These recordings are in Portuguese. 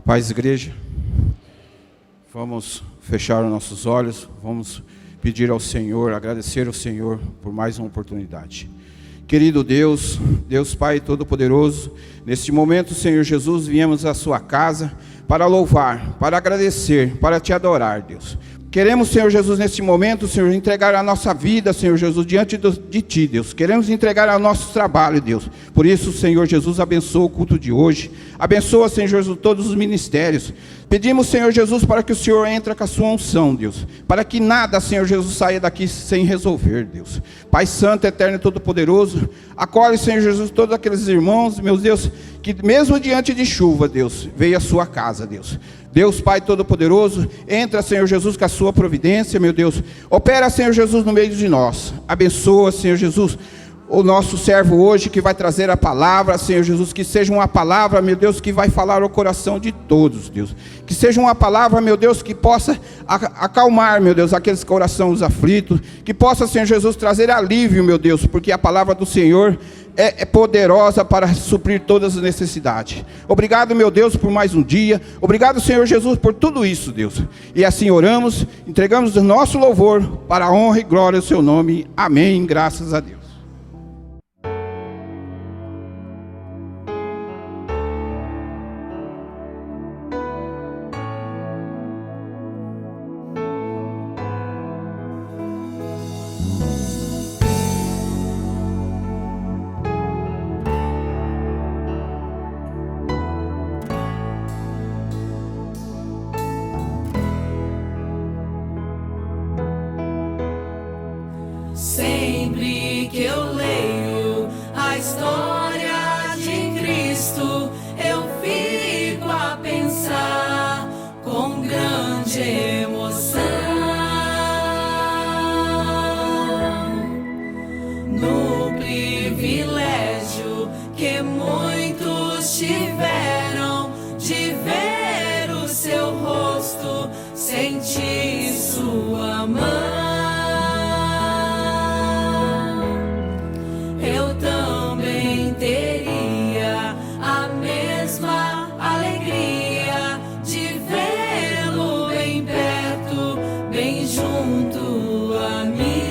Paz, igreja. Vamos fechar os nossos olhos, vamos pedir ao Senhor, agradecer ao Senhor por mais uma oportunidade. Querido Deus, Deus Pai Todo-Poderoso, neste momento, Senhor Jesus, viemos à sua casa para louvar, para agradecer, para te adorar, Deus. Queremos, Senhor Jesus, neste momento, Senhor, entregar a nossa vida, Senhor Jesus, diante de Ti, Deus. Queremos entregar o nosso trabalho, Deus. Por isso, Senhor Jesus, abençoa o culto de hoje. Abençoa, Senhor Jesus, todos os ministérios. Pedimos, Senhor Jesus, para que o Senhor entre com a sua unção, Deus. Para que nada, Senhor Jesus, saia daqui sem resolver, Deus. Pai Santo, Eterno e Todo-Poderoso, acolhe, Senhor Jesus, todos aqueles irmãos, meus Deus, que mesmo diante de chuva, Deus, veio à sua casa, Deus. Deus Pai Todo-Poderoso, entra, Senhor Jesus, com a sua providência, meu Deus. Opera, Senhor Jesus, no meio de nós. Abençoa, Senhor Jesus, o nosso servo hoje que vai trazer a palavra, Senhor Jesus, que seja uma palavra, meu Deus, que vai falar ao coração de todos, Deus. Que seja uma palavra, meu Deus, que possa acalmar, meu Deus, aqueles corações aflitos. Que possa, Senhor Jesus, trazer alívio, meu Deus, porque a palavra do Senhor é poderosa para suprir todas as necessidades. Obrigado, meu Deus, por mais um dia. Obrigado, Senhor Jesus, por tudo isso, Deus. E assim oramos, entregamos o nosso louvor para a honra e glória do seu nome. Amém, graças a Deus. Sempre que eu leio a história de Cristo, eu fico a pensar com grande emoção no privilégio que muitos tiveram de ver o seu rosto, sentir sua mão. Teria a mesma alegria de vê-lo bem perto, bem junto a mim.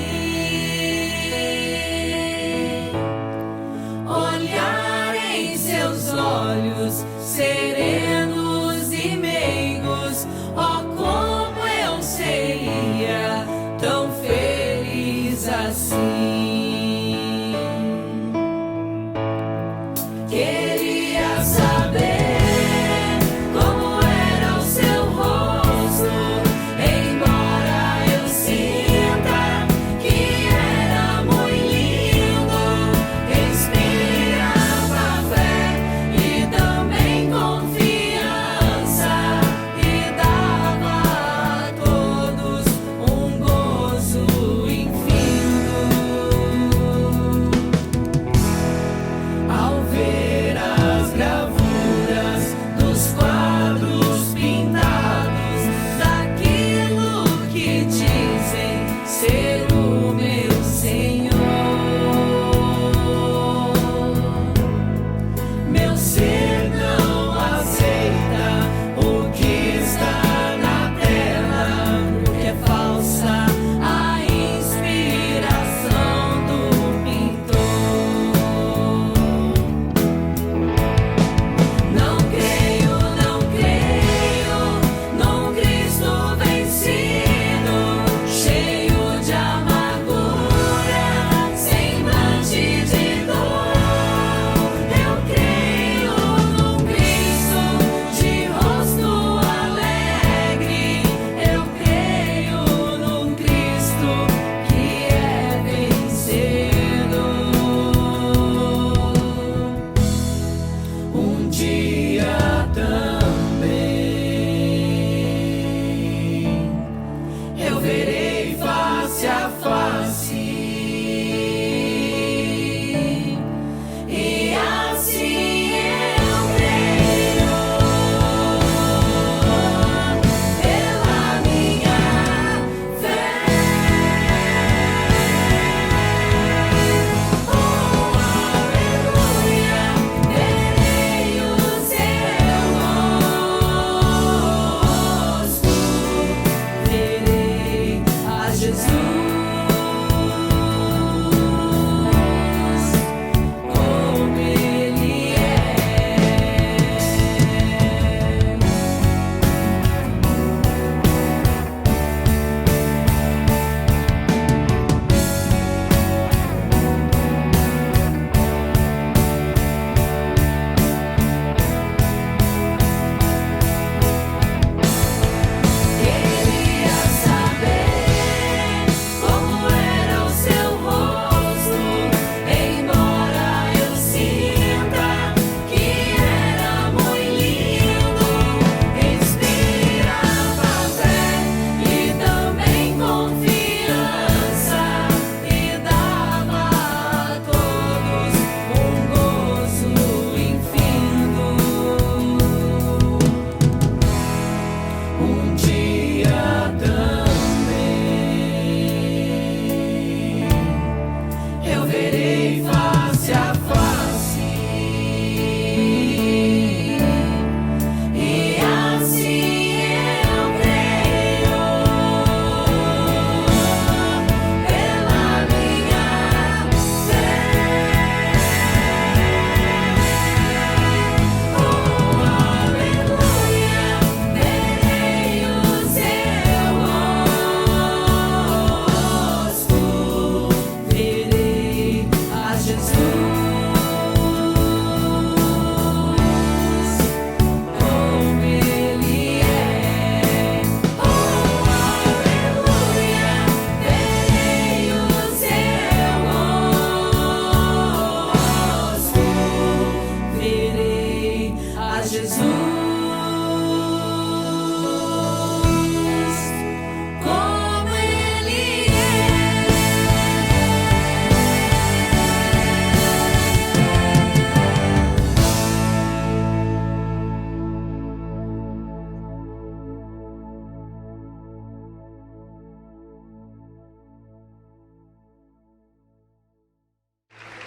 Olhar em seus olhos serenos e meigos, oh, como eu seria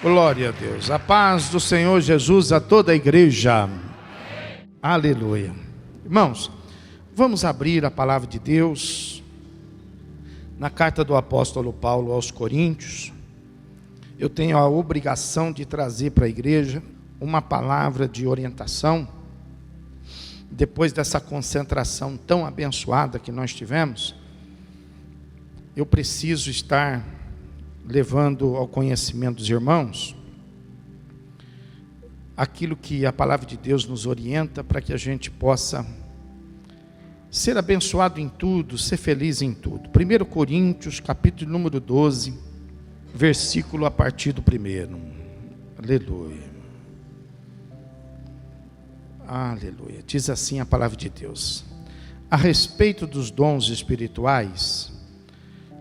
Glória a Deus. A paz do Senhor Jesus a toda a igreja. Aleluia. Irmãos, vamos abrir a palavra de Deus na carta do apóstolo Paulo aos Coríntios. Eu tenho a obrigação de trazer para a igreja uma palavra de orientação. Depois dessa concentração tão abençoada que nós tivemos, eu preciso estar levando ao conhecimento dos irmãos aquilo que a palavra de Deus nos orienta, para que a gente possa ser abençoado em tudo, ser feliz em tudo. 1 Coríntios, capítulo número 12, versículo a partir do 1. Aleluia. Aleluia. Diz assim a palavra de Deus: a respeito dos dons espirituais,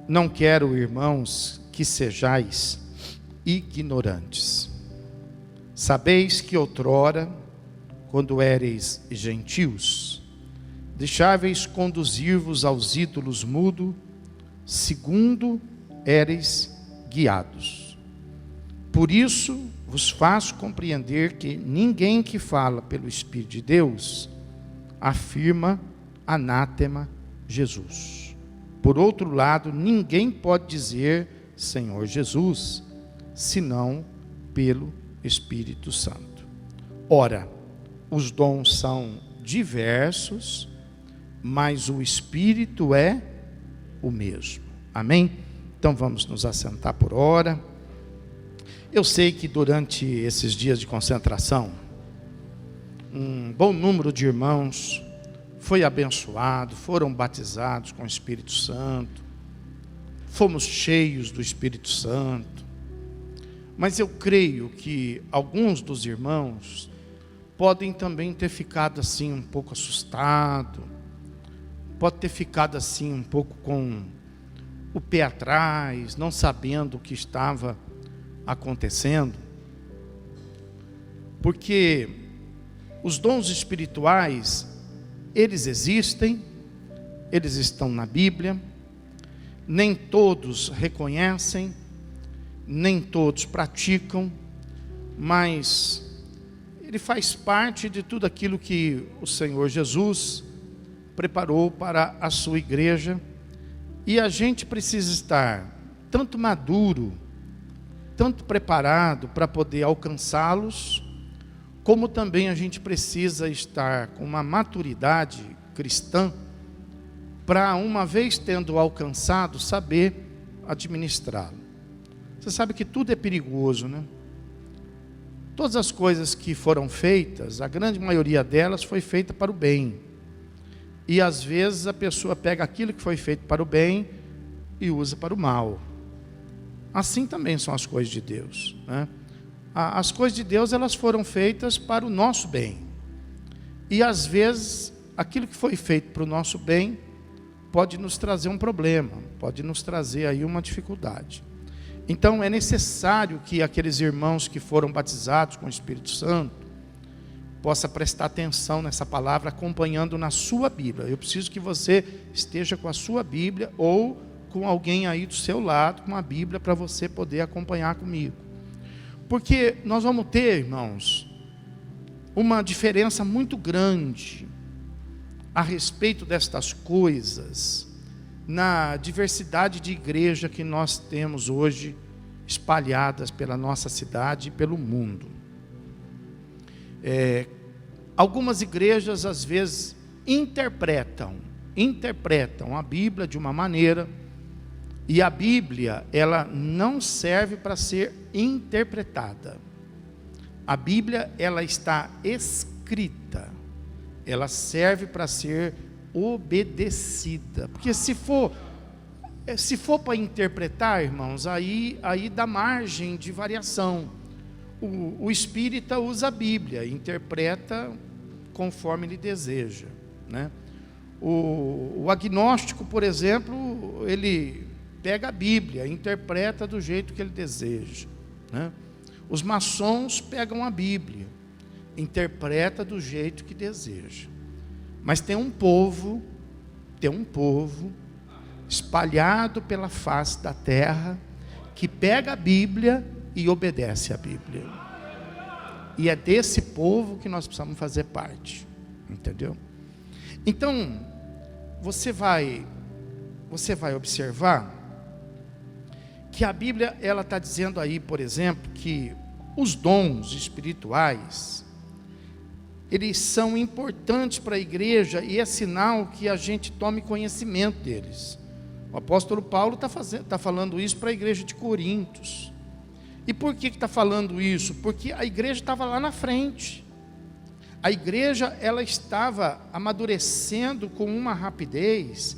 não quero, irmãos, que sejais ignorantes. Sabeis que outrora, quando éreis gentios, deixáveis conduzir-vos aos ídolos mudos, segundo éreis guiados. Por isso vos faço compreender que ninguém que fala pelo Espírito de Deus afirma anátema Jesus. Por outro lado, ninguém pode dizer Senhor Jesus, senão pelo Espírito Santo. Ora, os dons são diversos, mas o Espírito é o mesmo. Amém? Então vamos nos assentar por hora. Eu sei que durante esses dias de concentração, um bom número de irmãos foi abençoado, foram batizados com o Espírito Santo, fomos cheios do Espírito Santo. Mas eu creio que alguns dos irmãos podem também ter ficado assim um pouco assustado, pode ter ficado assim um pouco com o pé atrás, não sabendo o que estava acontecendo, porque os dons espirituais, eles existem, eles estão na Bíblia, nem todos reconhecem, nem todos praticam, mas ele faz parte de tudo aquilo que o Senhor Jesus preparou para a sua igreja, e a gente precisa estar tanto maduro, tanto preparado para poder alcançá-los, como também a gente precisa estar com uma maturidade cristã, para uma vez tendo alcançado, saber administrá-lo. Você sabe que tudo é perigoso, né? Todas as coisas que foram feitas, a grande maioria delas foi feita para o bem. E às vezes a pessoa pega aquilo que foi feito para o bem e usa para o mal. Assim também são as coisas de Deus, né? As coisas de Deus, elas foram feitas para o nosso bem. E às vezes aquilo que foi feito para o nosso bem pode nos trazer um problema, pode nos trazer aí uma dificuldade. Então é necessário que aqueles irmãos que foram batizados com o Espírito Santo possa prestar atenção nessa palavra, acompanhando na sua Bíblia. Eu preciso que você esteja com a sua Bíblia, ou com alguém aí do seu lado, com a Bíblia, para você poder acompanhar comigo. Porque nós vamos ter, irmãos, uma diferença muito grande a respeito destas coisas, na diversidade de igreja que nós temos hoje, espalhadas pela nossa cidade e pelo mundo. Algumas igrejas às vezes interpretam a Bíblia de uma maneira, e a Bíblia, ela não serve para ser interpretada. A Bíblia, ela está escrita, ela serve para ser obedecida, porque se for para interpretar, irmãos, aí dá margem de variação. O espírita usa a Bíblia, interpreta conforme ele deseja, né? O agnóstico, por exemplo, ele pega a Bíblia, interpreta do jeito que ele deseja, né? Os maçons pegam a Bíblia, interpreta do jeito que deseja. Mas tem um povo espalhado pela face da terra, que pega a Bíblia e obedece a Bíblia. E é desse povo que nós precisamos fazer parte, entendeu? Então, você vai observar que a Bíblia, ela está dizendo aí, por exemplo, que os dons espirituais, eles são importantes para a igreja, e é sinal que a gente tome conhecimento deles. O apóstolo Paulo está falando isso para a igreja de Corintos. E por que está falando isso? Porque a igreja estava lá na frente. A igreja, ela estava amadurecendo com uma rapidez,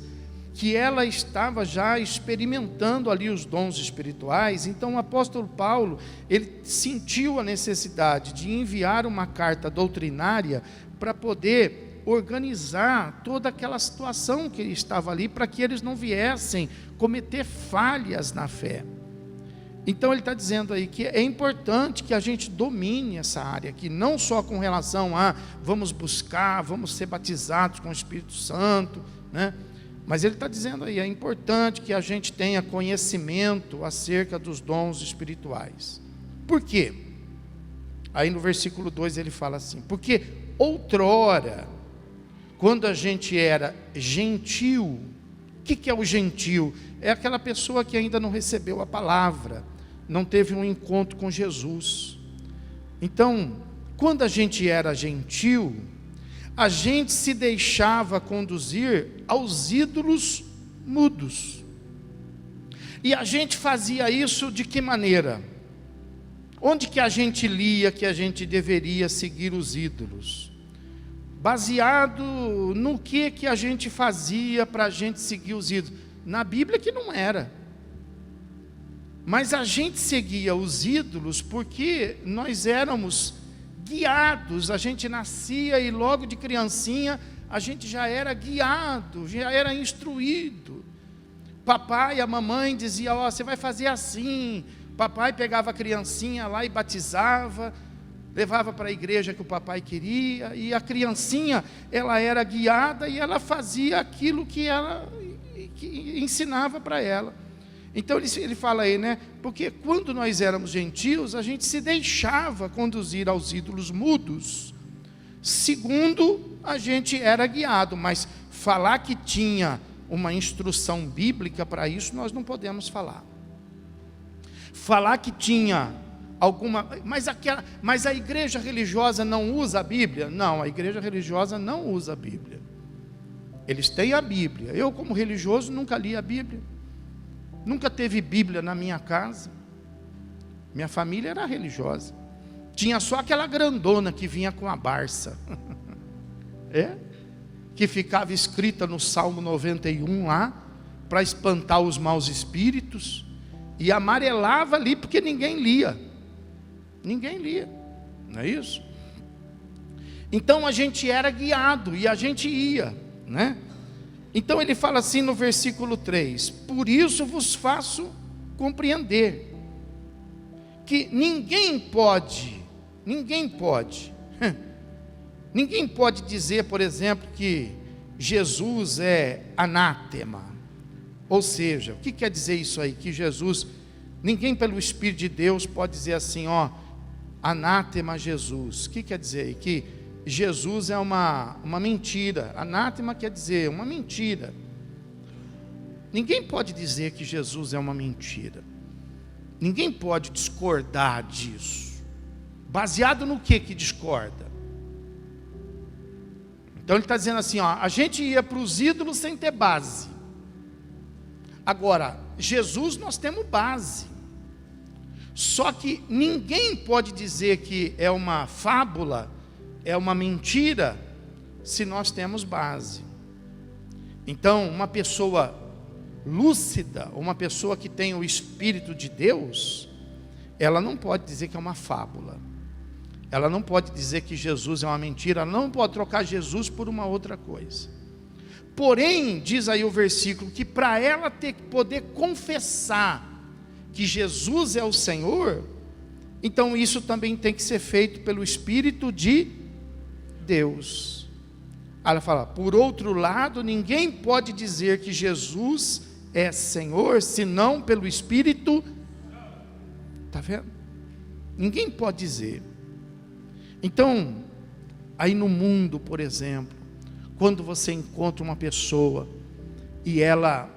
que ela estava já experimentando ali os dons espirituais. Então o apóstolo Paulo, ele sentiu a necessidade de enviar uma carta doutrinária para poder organizar toda aquela situação que estava ali, para que eles não viessem cometer falhas na fé. Então ele está dizendo aí que é importante que a gente domine essa área aqui, não só com relação a vamos buscar, vamos ser batizados com o Espírito Santo, né? Mas ele está dizendo aí, é importante que a gente tenha conhecimento acerca dos dons espirituais. Por quê? Aí no versículo 2 ele fala assim: porque outrora, quando a gente era gentil, o que é o gentil? É aquela pessoa que ainda não recebeu a palavra, não teve um encontro com Jesus. Então, quando a gente era gentil, a gente se deixava conduzir aos ídolos mudos. E a gente fazia isso de que maneira? Onde que a gente lia que a gente deveria seguir os ídolos? Baseado no que a gente fazia para a gente seguir os ídolos? Na Bíblia que não era. Mas a gente seguia os ídolos porque nós éramos guiados. A gente nascia e logo de criancinha a gente já era guiado, já era instruído. Papai e a mamãe diziam: ó, você vai fazer assim. Papai pegava a criancinha lá e batizava, levava para a igreja que o papai queria, e a criancinha, ela era guiada e ela fazia aquilo que ensinava para ela. Então ele fala aí, né? Porque quando nós éramos gentios, a gente se deixava conduzir aos ídolos mudos, segundo a gente era guiado. Mas falar que tinha uma instrução bíblica para isso, nós não podemos falar. Falar que tinha alguma... Mas a igreja religiosa não usa a Bíblia? Não, a igreja religiosa não usa a Bíblia. Eles têm a Bíblia. Eu, como religioso, nunca li a Bíblia. Nunca teve Bíblia na minha casa. Minha família era religiosa. Tinha só aquela grandona que vinha com a Barça. Que ficava escrita no Salmo 91 lá, para espantar os maus espíritos. E amarelava ali porque ninguém lia. Ninguém lia. Não é isso? Então a gente era guiado e a gente ia, né? Então ele fala assim no versículo 3: por isso vos faço compreender que ninguém pode dizer, por exemplo, que Jesus é anátema. Ou seja, o que quer dizer isso aí? Que Jesus, ninguém pelo Espírito de Deus pode dizer assim, ó, anátema Jesus. O que quer dizer aí? Que Jesus é uma mentira. Anátema quer dizer uma mentira. Ninguém pode dizer que Jesus é uma mentira. Ninguém pode discordar disso. Baseado no que discorda? Então ele está dizendo assim, ó, a gente ia para os ídolos sem ter base. Agora, Jesus nós temos base. Só que ninguém pode dizer que é uma fábula, é uma mentira, se nós temos base. Então, uma pessoa lúcida, uma pessoa que tem o Espírito de Deus, ela não pode dizer que é uma fábula. Ela não pode dizer que Jesus é uma mentira, ela não pode trocar Jesus por uma outra coisa. Porém, diz aí o versículo, que para ela poder confessar que Jesus é o Senhor, então isso também tem que ser feito pelo Espírito de Deus. Aí ela fala, por outro lado, ninguém pode dizer que Jesus é Senhor, senão pelo Espírito. Está vendo? Ninguém pode dizer. Então, aí no mundo, por exemplo, quando você encontra uma pessoa e ela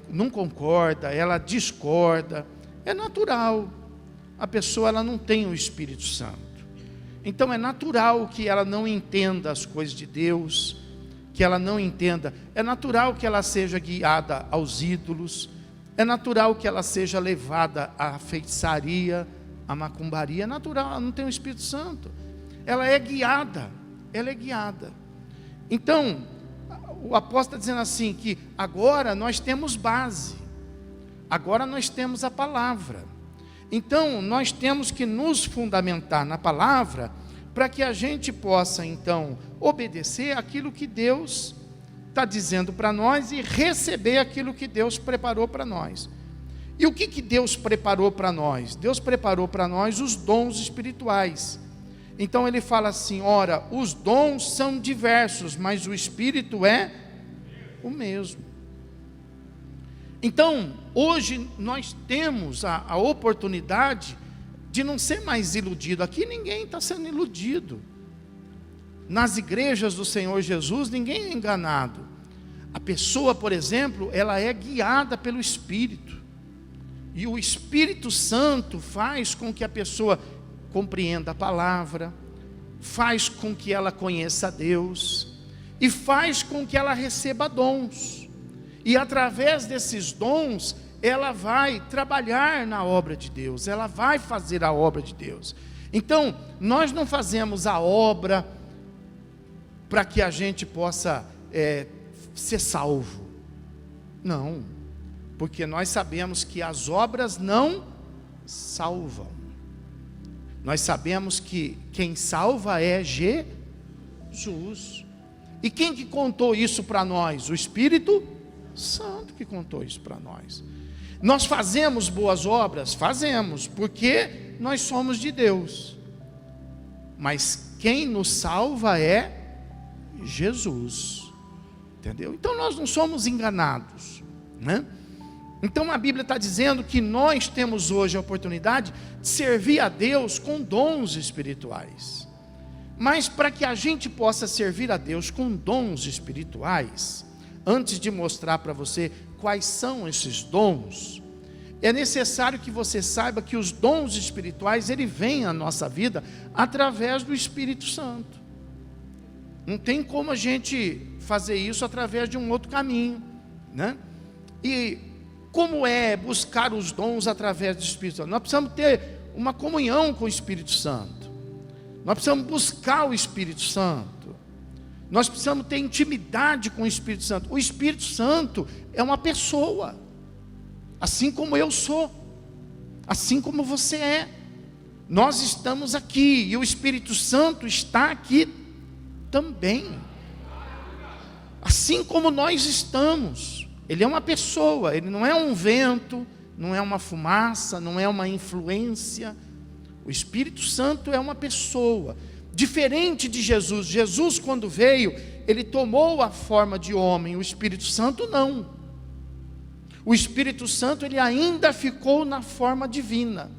não concorda, ela discorda, é natural. A pessoa ela não tem o Espírito Santo. Então é natural que ela não entenda as coisas de Deus, que ela não entenda. É natural que ela seja guiada aos ídolos. É natural que ela seja levada à feitiçaria, à macumbaria. É natural, ela não tem o Espírito Santo. Ela é guiada. Então, o apóstolo está dizendo assim, que agora nós temos base. Agora nós temos a palavra. Então, nós temos que nos fundamentar na palavra, para que a gente possa, então, obedecer aquilo que Deus está dizendo para nós e receber aquilo que Deus preparou para nós. E o que Deus preparou para nós? Deus preparou para nós os dons espirituais. Então ele fala assim, ora, os dons são diversos, mas o Espírito é o mesmo. Então, hoje nós temos a oportunidade de não ser mais iludido. Aqui ninguém está sendo iludido. Nas igrejas do Senhor Jesus, ninguém é enganado. A pessoa, por exemplo, ela é guiada pelo Espírito. E o Espírito Santo faz com que a pessoa compreenda a palavra, faz com que ela conheça a Deus, e faz com que ela receba dons. E através desses dons, ela vai trabalhar na obra de Deus, ela vai fazer a obra de Deus. Então, nós não fazemos a obra para que a gente possa ser salvo. Não, porque nós sabemos que as obras não salvam. Nós sabemos que quem salva é Jesus. E quem que contou isso para nós? O Espírito Santo que contou isso para nós. Nós fazemos boas obras? Fazemos, porque nós somos de Deus. Mas quem nos salva é Jesus. Entendeu? Então nós não somos enganados, né? Então a Bíblia está dizendo que nós temos hoje a oportunidade de servir a Deus com dons espirituais. Mas para que a gente possa servir a Deus com dons espirituais, antes de mostrar para você quais são esses dons, é necessário que você saiba que os dons espirituais, ele vem à nossa vida através do Espírito Santo. Não tem como a gente fazer isso através de um outro caminho, né? E como é buscar os dons através do Espírito Santo? Nós precisamos ter uma comunhão com o Espírito Santo. Nós precisamos buscar o Espírito Santo. Nós precisamos ter intimidade com o Espírito Santo. O Espírito Santo é uma pessoa, assim como eu sou, assim como você é. Nós estamos aqui e o Espírito Santo está aqui também. Assim como nós estamos. Ele é uma pessoa, ele não é um vento, não é uma fumaça, não é uma influência. O Espírito Santo é uma pessoa, diferente de Jesus. Jesus, quando veio, ele tomou a forma de homem, o Espírito Santo não. O Espírito Santo, ele ainda ficou na forma divina.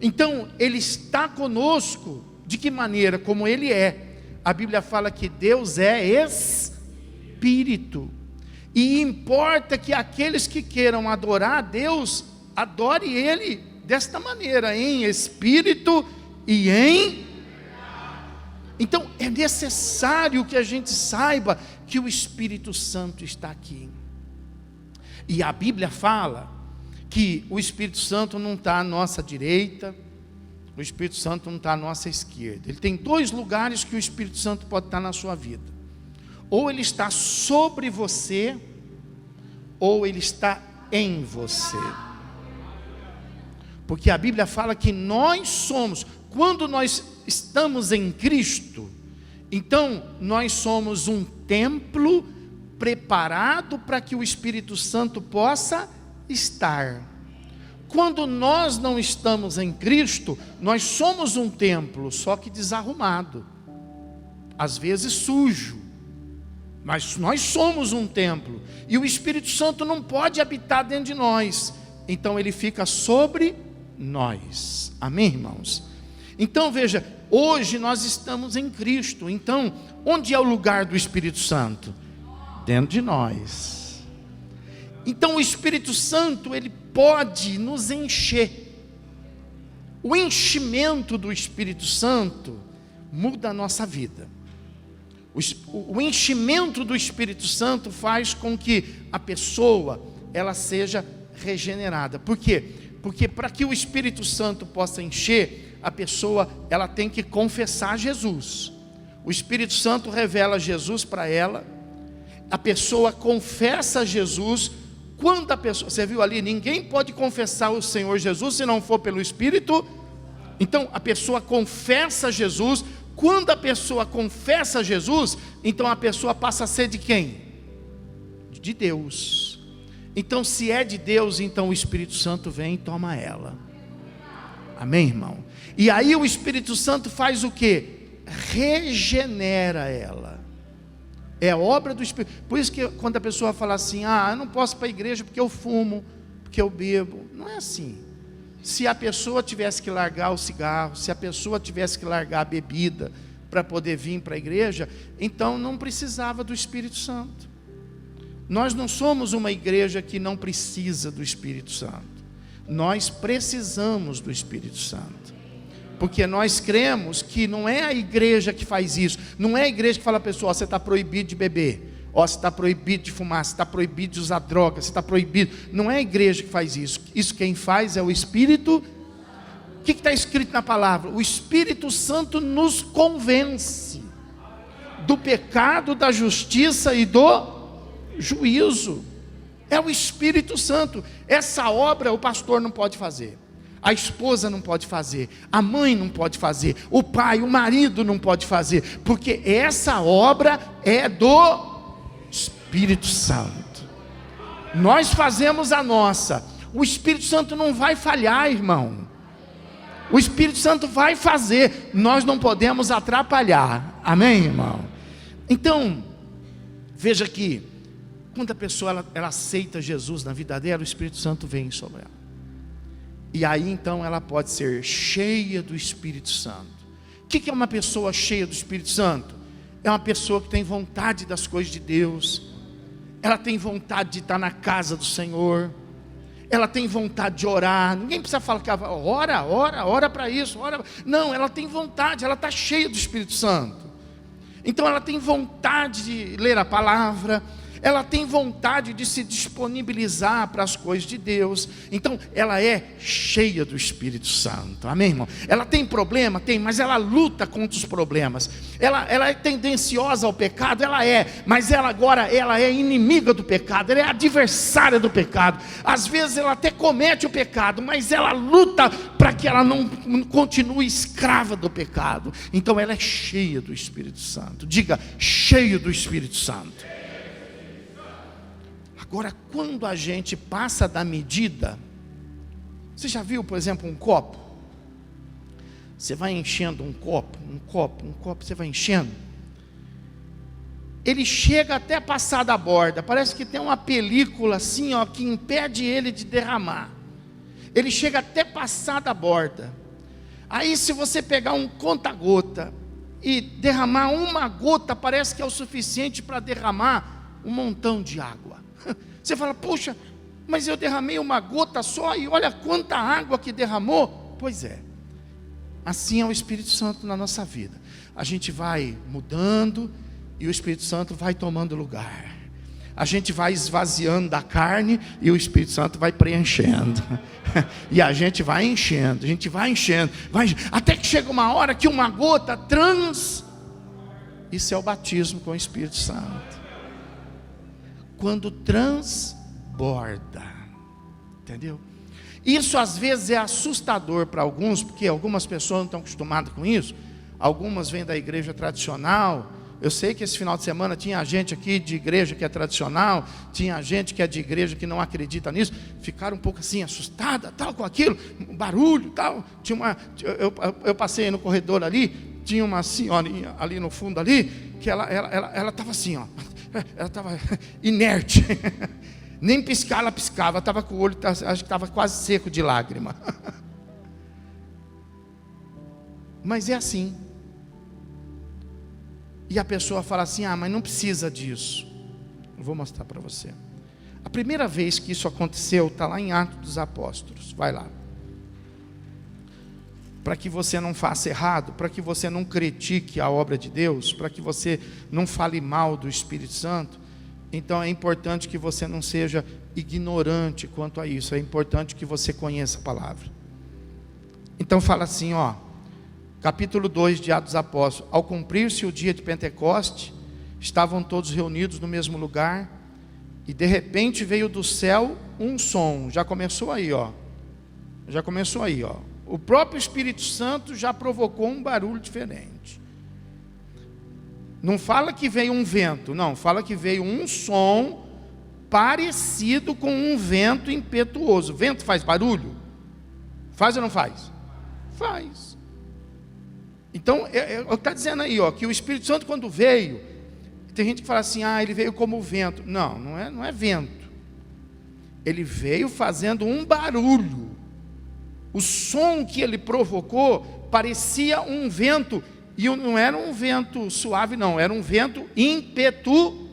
Então, ele está conosco, de que maneira? Como ele é. A Bíblia fala que Deus é Espírito. E importa que aqueles que queiram adorar a Deus, adore Ele desta maneira, em espírito e em... Então é necessário que a gente saiba que o Espírito Santo está aqui. E a Bíblia fala que o Espírito Santo não está à nossa direita, o Espírito Santo não está à nossa esquerda. Ele tem dois lugares que o Espírito Santo pode estar na sua vida. Ou ele está sobre você, ou ele está em você. Porque a Bíblia fala que nós somos, quando nós estamos em Cristo, então nós somos um templo preparado para que o Espírito Santo possa estar. Quando nós não estamos em Cristo, nós somos um templo, só que desarrumado, às vezes sujo. Mas nós somos um templo, e o Espírito Santo não pode habitar dentro de nós, então ele fica sobre nós. Amém, irmãos? Então veja, hoje nós estamos em Cristo. Então, onde é o lugar do Espírito Santo? Dentro de nós. Então o Espírito Santo, ele pode nos encher. O enchimento do Espírito Santo muda a nossa vida. O enchimento do Espírito Santo faz com que a pessoa ela seja regenerada. Por quê? Porque para que o Espírito Santo possa encher, a pessoa ela tem que confessar Jesus. O Espírito Santo revela Jesus para ela. A pessoa confessa Jesus. Quando a pessoa, você viu ali, ninguém pode confessar o Senhor Jesus se não for pelo Espírito. Então a pessoa confessa Jesus. Quando a pessoa confessa Jesus, então a pessoa passa a ser de quem? De Deus. Então se é de Deus, então o Espírito Santo vem e toma ela. Amém, irmão? E aí o Espírito Santo faz o quê? Regenera ela. É obra do Espírito. Por isso que quando a pessoa fala assim, eu não posso ir para a igreja porque eu fumo, porque eu bebo. Não é assim. Se a pessoa tivesse que largar o cigarro, se a pessoa tivesse que largar a bebida para poder vir para a igreja, então não precisava do Espírito Santo. Nós não somos uma igreja que não precisa do Espírito Santo. Nós precisamos do Espírito Santo. Porque nós cremos que não é a igreja que faz isso. Não é a igreja que fala, pessoal, você está proibido de beber. Você está proibido de fumar, você está proibido de usar droga, você está proibido. Não é a igreja que faz isso. Isso quem faz é o Espírito. O que está escrito na palavra? O Espírito Santo nos convence do pecado, da justiça e do juízo. É o Espírito Santo. Essa obra o pastor não pode fazer. A esposa não pode fazer, a mãe não pode fazer, o pai, o marido não pode fazer, porque essa obra é do Espírito Santo. Nós fazemos a nossa. O Espírito Santo não vai falhar, irmão. O Espírito Santo vai fazer. Nós não podemos atrapalhar. Amém, irmão? Então, veja que quando a pessoa ela aceita Jesus na vida dela, o Espírito Santo vem sobre ela. E aí então ela pode ser cheia do Espírito Santo. O que é uma pessoa cheia do Espírito Santo? É uma pessoa que tem vontade das coisas de Deus. Ela tem vontade de estar na casa do Senhor. Ela tem vontade de orar. Ninguém precisa falar que ora para isso, ora. Não, ela tem vontade, ela está cheia do Espírito Santo. Então ela tem vontade de ler a palavra. Ela tem vontade de se disponibilizar para as coisas de Deus. Então ela é cheia do Espírito Santo. Amém, irmão? Ela tem problema? Tem, mas ela luta contra os problemas. Ela é tendenciosa ao pecado? Ela é, mas ela agora é inimiga do pecado. Ela é adversária do pecado. Às vezes ela até comete o pecado, mas ela luta para que ela não continue escrava do pecado. Então ela é cheia do Espírito Santo. Diga, cheio do Espírito Santo. Agora, quando a gente passa da medida, você já viu, por exemplo, um copo? Você vai enchendo um copo, você vai enchendo. Ele chega até passar da borda, parece que tem uma película assim, que impede ele de derramar. Ele chega até passar da borda. Aí se você pegar um conta-gota e derramar uma gota, parece que é o suficiente para derramar um montão de água. Você fala, puxa, mas eu derramei uma gota só e olha quanta água que derramou. Pois é, assim é o Espírito Santo na nossa vida. A gente vai mudando e o Espírito Santo vai tomando lugar. A gente vai esvaziando da carne e o Espírito Santo vai preenchendo. E a gente vai enchendo, até que chega uma hora que uma gota isso é o batismo com o Espírito Santo. Quando transborda, entendeu? Isso às vezes é assustador para alguns, porque algumas pessoas não estão acostumadas com isso. Algumas vêm da igreja tradicional. Eu sei que esse final de semana tinha gente aqui de igreja que é tradicional, tinha gente que é de igreja que não acredita nisso, ficaram um pouco assim assustada, tal, com aquilo, barulho, tal. Eu passei no corredor ali, tinha uma senhorinha ali no fundo ali, que ela estava assim, ela estava inerte, nem piscar ela piscava, estava com o olho, acho que estava quase seco de lágrima. Mas é assim. E a pessoa fala assim: ah, mas não precisa disso. Eu vou mostrar para você. A primeira vez que isso aconteceu está lá em Atos dos Apóstolos. Vai lá. Para que você não faça errado, para que você não critique a obra de Deus, para que você não fale mal do Espírito Santo. Então é importante que você não seja ignorante quanto a isso. É importante que você conheça a palavra. Então fala assim, ó, capítulo 2 de Atos dos Apóstolos: ao cumprir-se o dia de Pentecoste, estavam todos reunidos no mesmo lugar, e de repente veio do céu um som. Já começou aí, ó. Já começou aí, ó. O próprio Espírito Santo já provocou um barulho diferente. Não fala que veio um vento, não, fala que veio um som parecido com um vento impetuoso. Vento faz barulho? Faz ou não faz? Faz. Então, está dizendo aí, ó, que o Espírito Santo, quando veio, tem gente que fala assim: ah, ele veio como vento. Não, não é vento. Ele veio fazendo um barulho. O som que ele provocou parecia um vento, e não era um vento suave, não, era um vento impetuoso,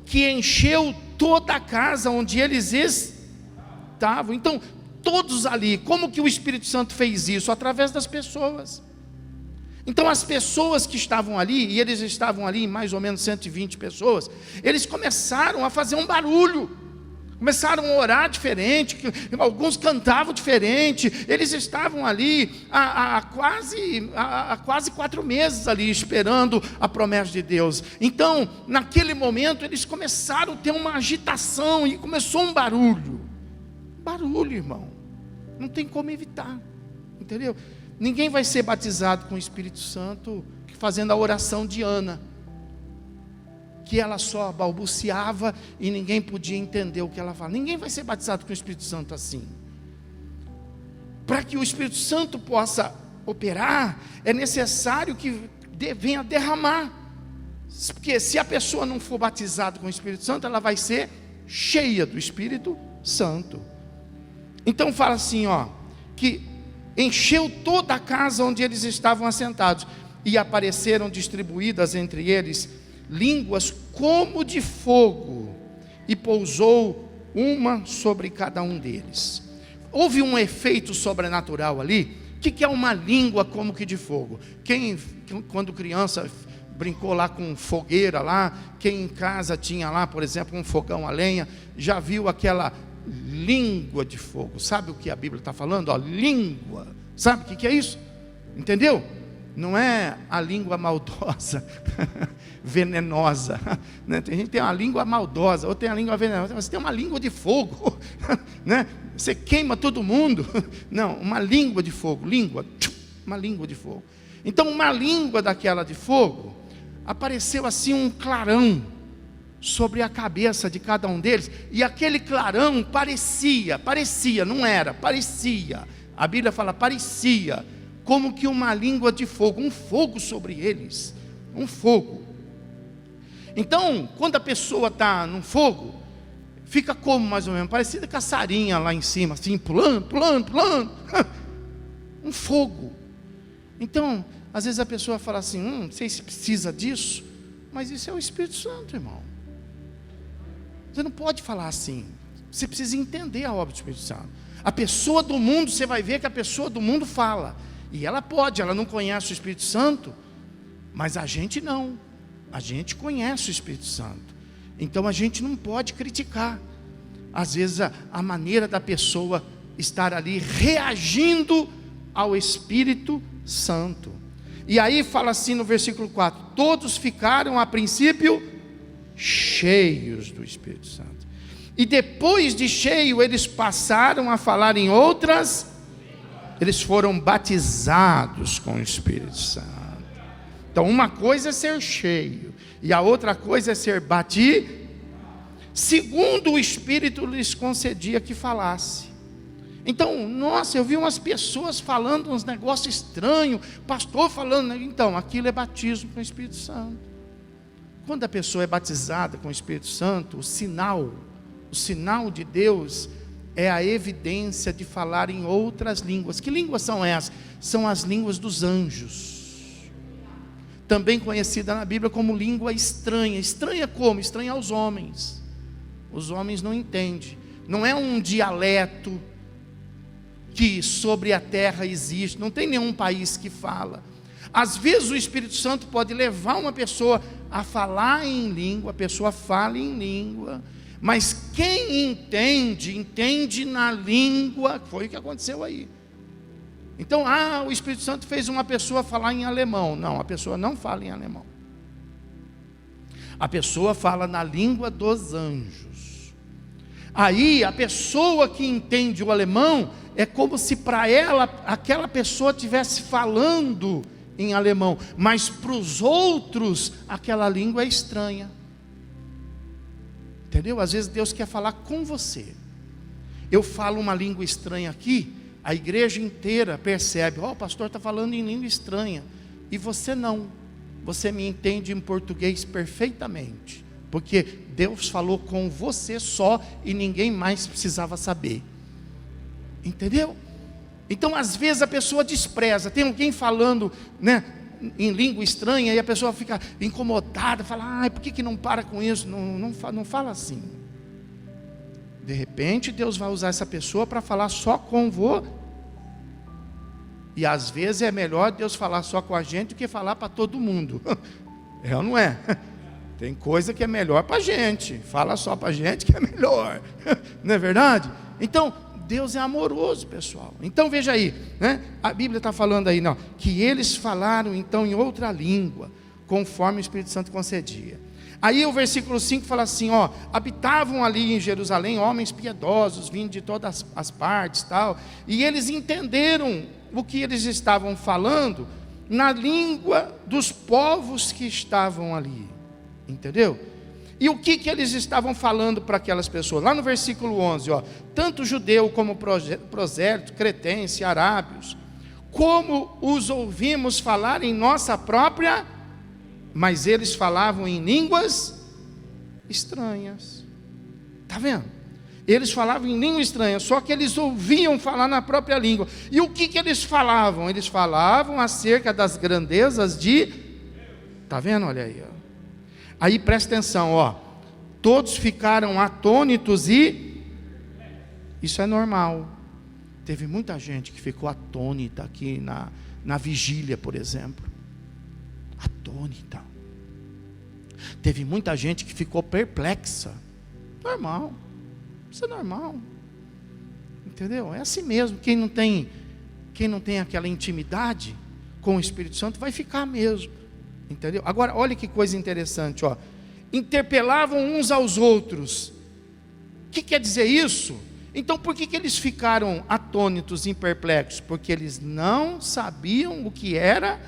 que encheu toda a casa onde eles estavam. Então, todos ali, como que o Espírito Santo fez isso? Através das pessoas. Então as pessoas que estavam ali, e eles estavam ali, mais ou menos 120 pessoas, eles começaram a fazer um barulho, começaram a orar diferente, alguns cantavam diferente. Eles estavam ali há quase 4 meses ali, esperando a promessa de Deus. Então, naquele momento, eles começaram a ter uma agitação, e começou um barulho. Barulho, irmão, não tem como evitar, entendeu? Ninguém vai ser batizado com o Espírito Santo fazendo a oração de Ana, que ela só balbuciava e ninguém podia entender o que ela falava. Ninguém vai ser batizado com o Espírito Santo assim. Para que o Espírito Santo possa operar, é necessário que venha derramar. Porque se a pessoa não for batizada com o Espírito Santo, ela vai ser cheia do Espírito Santo. Então fala assim, ó, que encheu toda a casa onde eles estavam assentados, e apareceram distribuídas entre eles línguas como de fogo, e pousou uma sobre cada um deles. Houve um efeito sobrenatural ali. O que é uma língua como que de fogo? Quem, quando criança, brincou lá com fogueira lá, quem em casa tinha lá, por exemplo, um fogão a lenha, já viu aquela língua de fogo? Sabe o que a Bíblia está falando? Ó, língua. Sabe o que é isso? Entendeu? Não é a língua maldosa, venenosa, né? Tem gente que tem uma língua maldosa, ou tem a língua venenosa. Você tem uma língua de fogo, né? Você queima todo mundo. Não, uma língua de fogo, uma língua de fogo. Então, uma língua daquela de fogo, apareceu assim um clarão sobre a cabeça de cada um deles, e aquele clarão parecia, não era, parecia. A Bíblia fala parecia, como que uma língua de fogo, um fogo sobre eles, um fogo. Então, quando a pessoa está num fogo, fica como mais ou menos, parecida com a sarinha lá em cima, assim, pulando, um fogo. Então, às vezes a pessoa fala assim, não sei se precisa disso, mas isso é o Espírito Santo, irmão. Você não pode falar assim, você precisa entender a obra do Espírito Santo. A pessoa do mundo, você vai ver que a pessoa do mundo fala, e ela não conhece o Espírito Santo, mas a gente não, a gente conhece o Espírito Santo. Então a gente não pode criticar, às vezes, a maneira da pessoa estar ali reagindo ao Espírito Santo. E aí fala assim no versículo 4: todos ficaram a princípio cheios do Espírito Santo, e depois de cheio eles passaram a falar em outras, eles foram batizados com o Espírito Santo. Então uma coisa é ser cheio, e a outra coisa é ser batido, segundo o Espírito lhes concedia que falasse. Então, nossa, eu vi umas pessoas falando uns negócios estranhos, pastor falando, então, aquilo é batismo com o Espírito Santo. Quando a pessoa é batizada com o Espírito Santo, o sinal de Deus é a evidência de falar em outras línguas. Que línguas são essas? São as línguas dos anjos, também conhecida na Bíblia como língua estranha. Estranha como? Estranha aos homens. Os homens não entendem. Não é um dialeto que sobre a terra existe. Não tem nenhum país que fala. Às vezes o Espírito Santo pode levar uma pessoa a falar em língua, a pessoa fala em língua, mas quem entende, entende na língua. Foi o que aconteceu aí. Então, o Espírito Santo fez uma pessoa falar em alemão. Não, a pessoa não fala em alemão. A pessoa fala na língua dos anjos. Aí, a pessoa que entende o alemão, é como se para ela, aquela pessoa estivesse falando em alemão, mas para os outros, aquela língua é estranha. Entendeu? Às vezes Deus quer falar com você. Eu falo uma língua estranha aqui, a igreja inteira percebe: o pastor está falando em língua estranha, e você não. Você me entende em português perfeitamente, porque Deus falou com você só, e ninguém mais precisava saber. Entendeu? Então, às vezes a pessoa despreza. Tem alguém falando, né, em língua estranha, e a pessoa fica incomodada, fala: por que não para com isso? Não fala assim. De repente Deus vai usar essa pessoa para falar só com você. E às vezes é melhor Deus falar só com a gente do que falar para todo mundo. É ou não é? Tem coisa que é melhor para a gente. Fala só para a gente que é melhor. Não é verdade? Então, Deus é amoroso, pessoal. Então veja aí, né? A Bíblia está falando aí, não, que eles falaram então em outra língua, conforme o Espírito Santo concedia. Aí o versículo 5 fala assim: habitavam ali em Jerusalém homens piedosos, vindo de todas as partes, tal, e eles entenderam o que eles estavam falando na língua dos povos que estavam ali. Entendeu? E o que eles estavam falando para aquelas pessoas? Lá no versículo 11, tanto judeu como prosélito, cretense, arábios, como os ouvimos falar em nossa própria, mas eles falavam em línguas estranhas. Está vendo? Eles falavam em língua estranha, só que eles ouviam falar na própria língua. E o que eles falavam? Eles falavam acerca das grandezas de... Está vendo? Olha aí, Aí presta atenção, todos ficaram atônitos e... Isso é normal. Teve muita gente que ficou atônita aqui na vigília, por exemplo. Atônita. Teve muita gente que ficou perplexa. Normal. Isso é normal. Entendeu? É assim mesmo. Quem não tem aquela intimidade com o Espírito Santo vai ficar mesmo. Entendeu? Agora, olha que coisa interessante, interpelavam uns aos outros. O que quer dizer isso? Então, por que eles ficaram atônitos e perplexos? Porque eles não sabiam o que era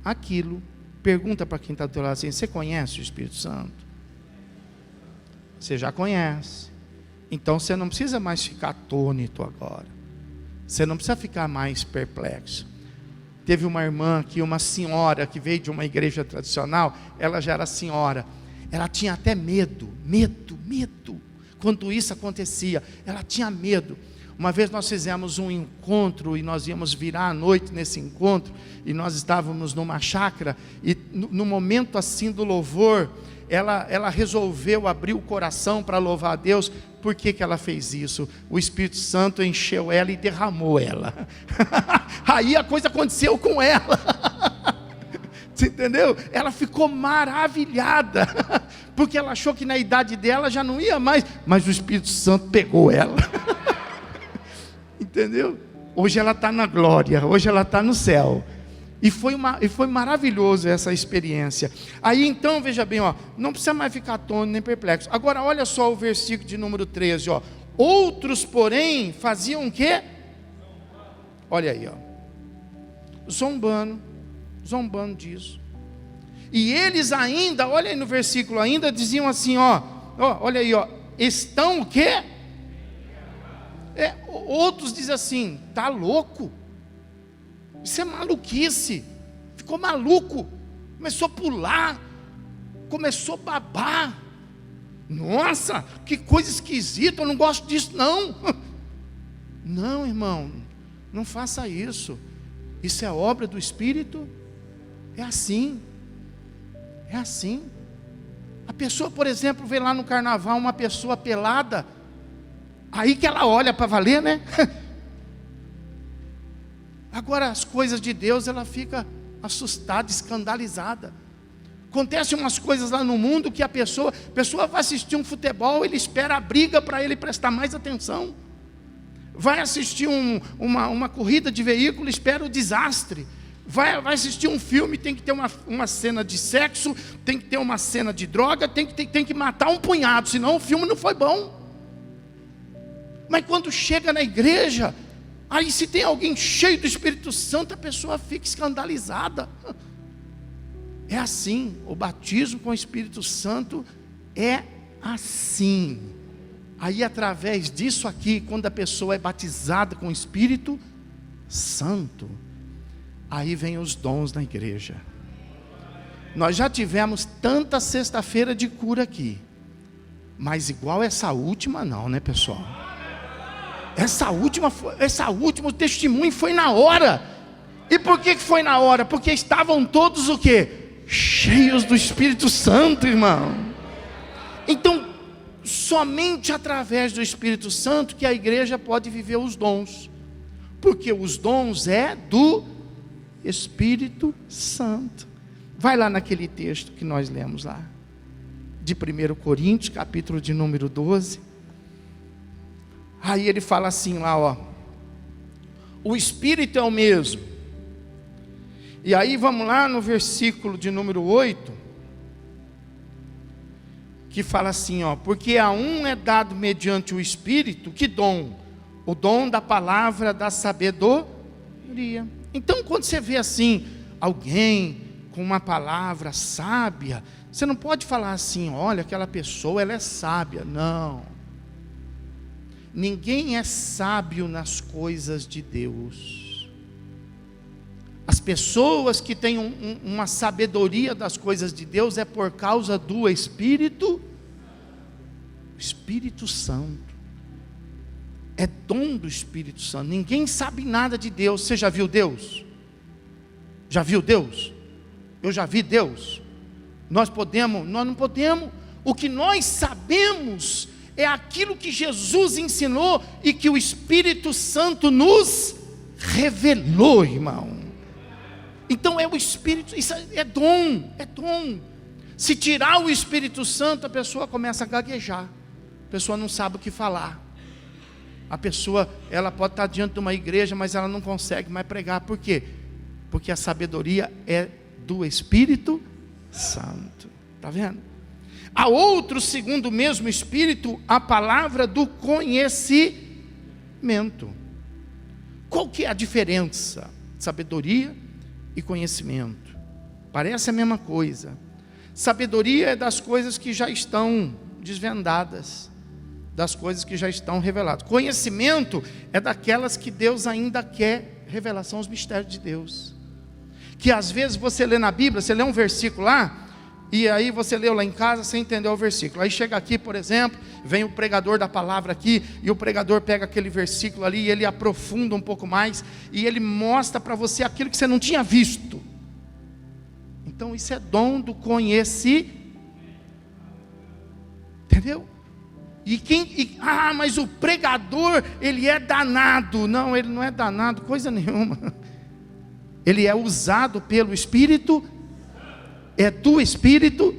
aquilo. Pergunta para quem está do teu lado assim: você conhece o Espírito Santo? Você já conhece. Então, você não precisa mais ficar atônito agora. Você não precisa ficar mais perplexo. Teve uma irmã aqui, uma senhora que veio de uma igreja tradicional. Ela já era senhora. Ela tinha até medo. Quando isso acontecia, ela tinha medo. Uma vez nós fizemos um encontro e nós íamos virar à noite nesse encontro, e nós estávamos numa chácara, e no momento assim do louvor, ela resolveu abrir o coração para louvar a Deus. Por que ela fez isso? O Espírito Santo encheu ela e derramou ela. Aí a coisa aconteceu com ela. Você entendeu? Ela ficou maravilhada, porque ela achou que na idade dela já não ia mais, mas o Espírito Santo pegou ela. Entendeu? Hoje ela está na glória, hoje ela está no céu. E foi maravilhoso essa experiência. Aí então, veja bem, não precisa mais ficar atônito nem perplexo. Agora olha só o versículo de número 13, outros porém faziam o quê? Olha aí, zombando disso. E eles ainda, olha aí no versículo, ainda diziam assim, olha aí, estão o quê? Outros dizem assim: tá louco? Isso é maluquice. Ficou maluco, começou a pular, começou a babar. Nossa, que coisa esquisita, eu não gosto disso não. Não, irmão, não faça isso. Isso é obra do Espírito. É assim. É assim. A pessoa, por exemplo, vê lá no carnaval uma pessoa pelada, aí que ela olha para valer, né? Agora as coisas de Deus, ela fica assustada, escandalizada. Acontecem umas coisas lá no mundo que a pessoa vai assistir um futebol, ele espera a briga para ele prestar mais atenção. Vai assistir uma corrida de veículo, espera o desastre. Vai assistir um filme, tem que ter uma cena de sexo, tem que ter uma cena de droga, tem que matar um punhado, senão o filme não foi bom. Mas quando chega na igreja, aí se tem alguém cheio do Espírito Santo, a pessoa fica escandalizada. É assim, o batismo com o Espírito Santo é assim. Aí através disso aqui, quando a pessoa é batizada com o Espírito Santo, aí vem os dons na igreja. Nós já tivemos tanta sexta-feira de cura aqui, mas igual essa última não, né, pessoal? Essa última, o testemunho foi na hora. E por que foi na hora? Porque estavam todos o quê? Cheios do Espírito Santo, irmão. Então, somente através do Espírito Santo que a igreja pode viver os dons. Porque os dons é do Espírito Santo. Vai lá naquele texto que nós lemos lá, de 1 Coríntios, capítulo de número 12. Aí ele fala assim lá, ó: o Espírito é o mesmo. E aí vamos lá no versículo de número 8, que fala assim, ó: porque a um é dado mediante o Espírito, que dom? O dom da palavra da sabedoria. Então quando você vê assim, alguém com uma palavra sábia, você não pode falar assim, olha, aquela pessoa, ela é sábia. Não. Ninguém é sábio nas coisas de Deus. As pessoas que têm uma sabedoria das coisas de Deus é por causa do Espírito Santo. É dom do Espírito Santo. Ninguém sabe nada de Deus. Você já viu Deus? Já viu Deus? Eu já vi Deus. Nós não podemos. O que nós sabemos é aquilo que Jesus ensinou e que o Espírito Santo nos revelou, irmão. Então é o Espírito, isso é dom, é dom. Se tirar o Espírito Santo, a pessoa começa a gaguejar. A pessoa não sabe o que falar. A pessoa, ela pode estar diante de uma igreja, mas ela não consegue mais pregar. Por quê? Porque a sabedoria é do Espírito Santo. Está vendo? Há outro, segundo o mesmo Espírito, a palavra do conhecimento. Qual que é a diferença? Sabedoria e conhecimento. Parece a mesma coisa. Sabedoria é das coisas que já estão desvendadas, das coisas que já estão reveladas. Conhecimento é daquelas que Deus ainda quer revelar, são os mistérios de Deus. Que às vezes você lê na Bíblia, você lê um versículo lá, e aí você leu lá em casa sem entender o versículo. Aí chega aqui, por exemplo, vem o pregador da palavra aqui, e o pregador pega aquele versículo ali, e ele aprofunda um pouco mais, e ele mostra para você aquilo que você não tinha visto. Então isso é dom do conhecimento. Entendeu? Mas o pregador, ele é danado. Não, ele não é danado, coisa nenhuma. Ele é usado pelo Espírito, é do Espírito.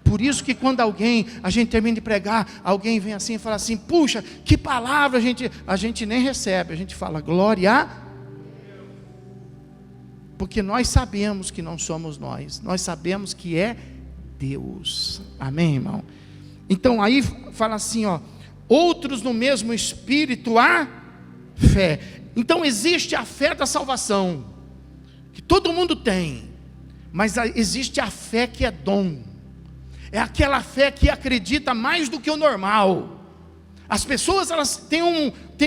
Por isso que quando a gente termina de pregar, alguém vem assim e fala assim, puxa, que palavra, a gente nem recebe, a gente fala, glória. Porque nós sabemos que não somos nós sabemos que é Deus. Amém, irmão? Então aí fala assim, ó, outros no mesmo Espírito há fé. Então existe a fé da salvação, que todo mundo tem, mas existe a fé que é dom. É aquela fé que acredita mais do que o normal. As pessoas, elas têm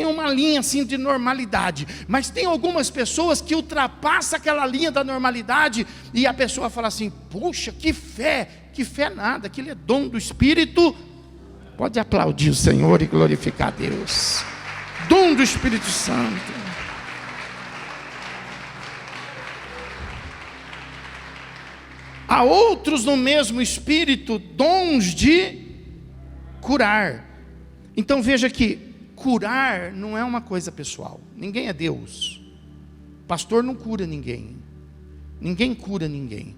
uma linha assim de normalidade, mas tem algumas pessoas que ultrapassam aquela linha da normalidade, e a pessoa fala assim, puxa, que fé nada, aquilo é dom do Espírito. Pode aplaudir o Senhor e glorificar a Deus. Dom do Espírito Santo. Há outros no mesmo Espírito, dons de curar. Então veja que curar não é uma coisa pessoal. Ninguém é Deus. Pastor não cura ninguém. Ninguém cura ninguém.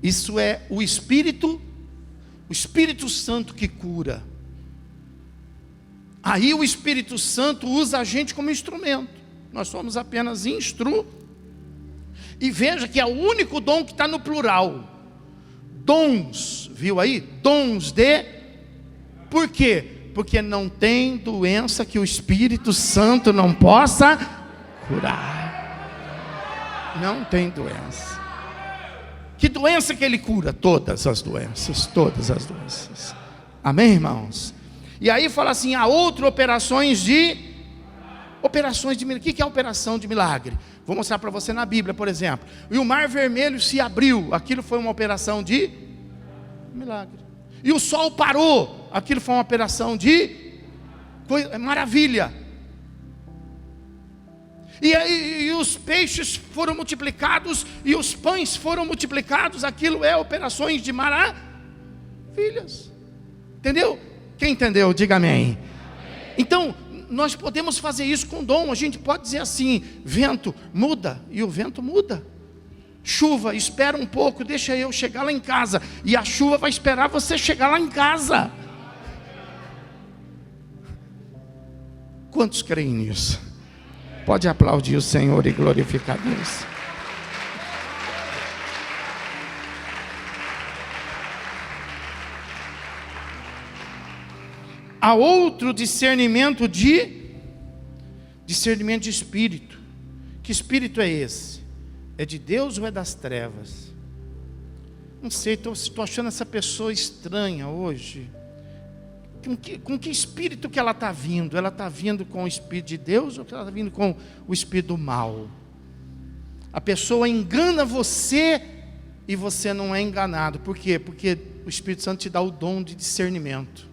Isso é o Espírito Santo que cura. Aí o Espírito Santo usa a gente como instrumento. Nós somos apenas E veja que é o único dom que está no plural. Dons, viu aí? Dons de... Por quê? Porque não tem doença que o Espírito Santo não possa curar. Não tem doença. Que doença que ele cura? Todas as doenças, todas as doenças. Amém, irmãos? E aí fala assim, há outras operações de milagre. O que é operação de milagre? Vou mostrar para você na Bíblia, por exemplo. E o mar vermelho se abriu. Aquilo foi uma operação de milagre. E o sol parou. Aquilo foi uma operação de maravilha. E os peixes foram multiplicados. E os pães foram multiplicados. Aquilo é operações de maravilhas. Entendeu? Quem entendeu? Diga amém. Então, nós podemos fazer isso com dom. A gente pode dizer assim: vento, muda. E o vento muda. Chuva, espera um pouco, deixa eu chegar lá em casa. E a chuva vai esperar você chegar lá em casa. Quantos creem nisso? Pode aplaudir o Senhor e glorificar Deus. Há outro discernimento de espírito. Que espírito é esse? É de Deus ou é das trevas? Não sei, estou achando essa pessoa estranha hoje. Com que espírito que ela está vindo? Ela está vindo com o espírito de Deus ou ela está vindo com o espírito do mal? A pessoa engana você e você não é enganado. Por quê? Porque o Espírito Santo te dá o dom de discernimento.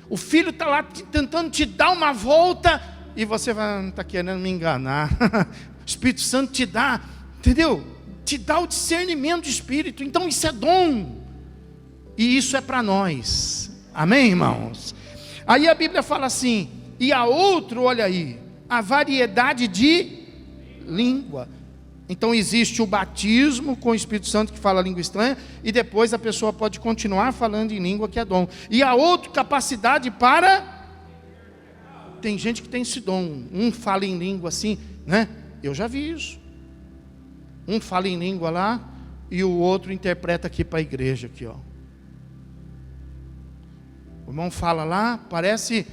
O filho está lá tentando te dar uma volta e você vai, está querendo me enganar. O Espírito Santo te dá, entendeu? Te dá o discernimento de espírito. Então isso é dom. E isso é para nós. Amém, irmãos? Aí a Bíblia fala assim: e a outro, olha aí, a variedade de língua. Então existe o batismo com o Espírito Santo que fala língua estranha, e depois a pessoa pode continuar falando em língua, que é dom. E a outra capacidade para... Tem gente que tem esse dom. Um fala em língua assim, né? Eu já vi isso. Um fala em língua lá e o outro interpreta aqui para a igreja aqui, ó. O irmão fala lá, parece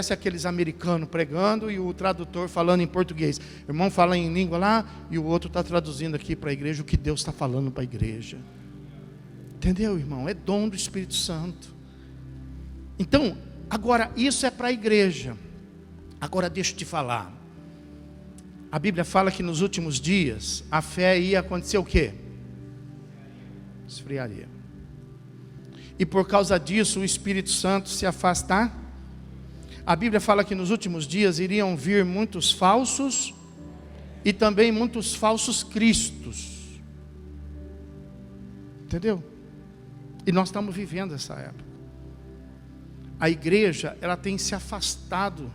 aqueles americanos pregando e o tradutor falando em português. O irmão fala em língua lá e o outro está traduzindo aqui para a igreja o que Deus está falando para a igreja. Entendeu, irmão? É dom do Espírito Santo. Então, agora isso é para a igreja. Agora deixa eu te falar. A Bíblia fala que nos últimos dias a fé ia acontecer o quê? Esfriaria. E por causa disso o Espírito Santo se afastar. A Bíblia fala que nos últimos dias iriam vir muitos falsos e também muitos falsos cristos. Entendeu? E nós estamos vivendo essa época. A igreja, ela tem se afastado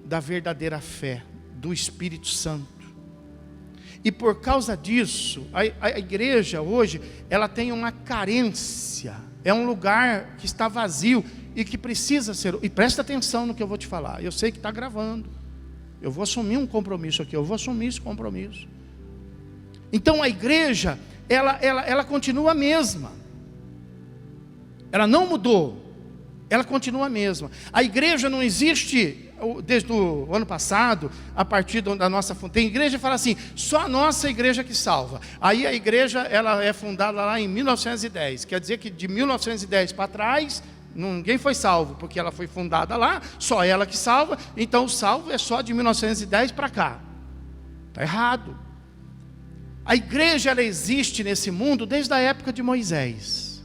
da verdadeira fé, do Espírito Santo. E por causa disso, a igreja hoje, ela tem uma carência. É um lugar que está vazio e que precisa ser... E presta atenção no que eu vou te falar. Eu sei que está gravando. Eu vou assumir um compromisso aqui. Eu vou assumir esse compromisso. Então a igreja, ela continua a mesma. Ela não mudou. Ela continua a mesma. A igreja não existe... Desde o ano passado, a partir da nossa... Tem igreja que fala assim, só a nossa igreja que salva. Aí a igreja, ela é fundada lá em 1910. Quer dizer que de 1910 para trás, ninguém foi salvo, porque ela foi fundada lá, só ela que salva. Então o salvo é só de 1910 para cá. Está errado. A igreja, ela existe nesse mundo desde a época de Moisés.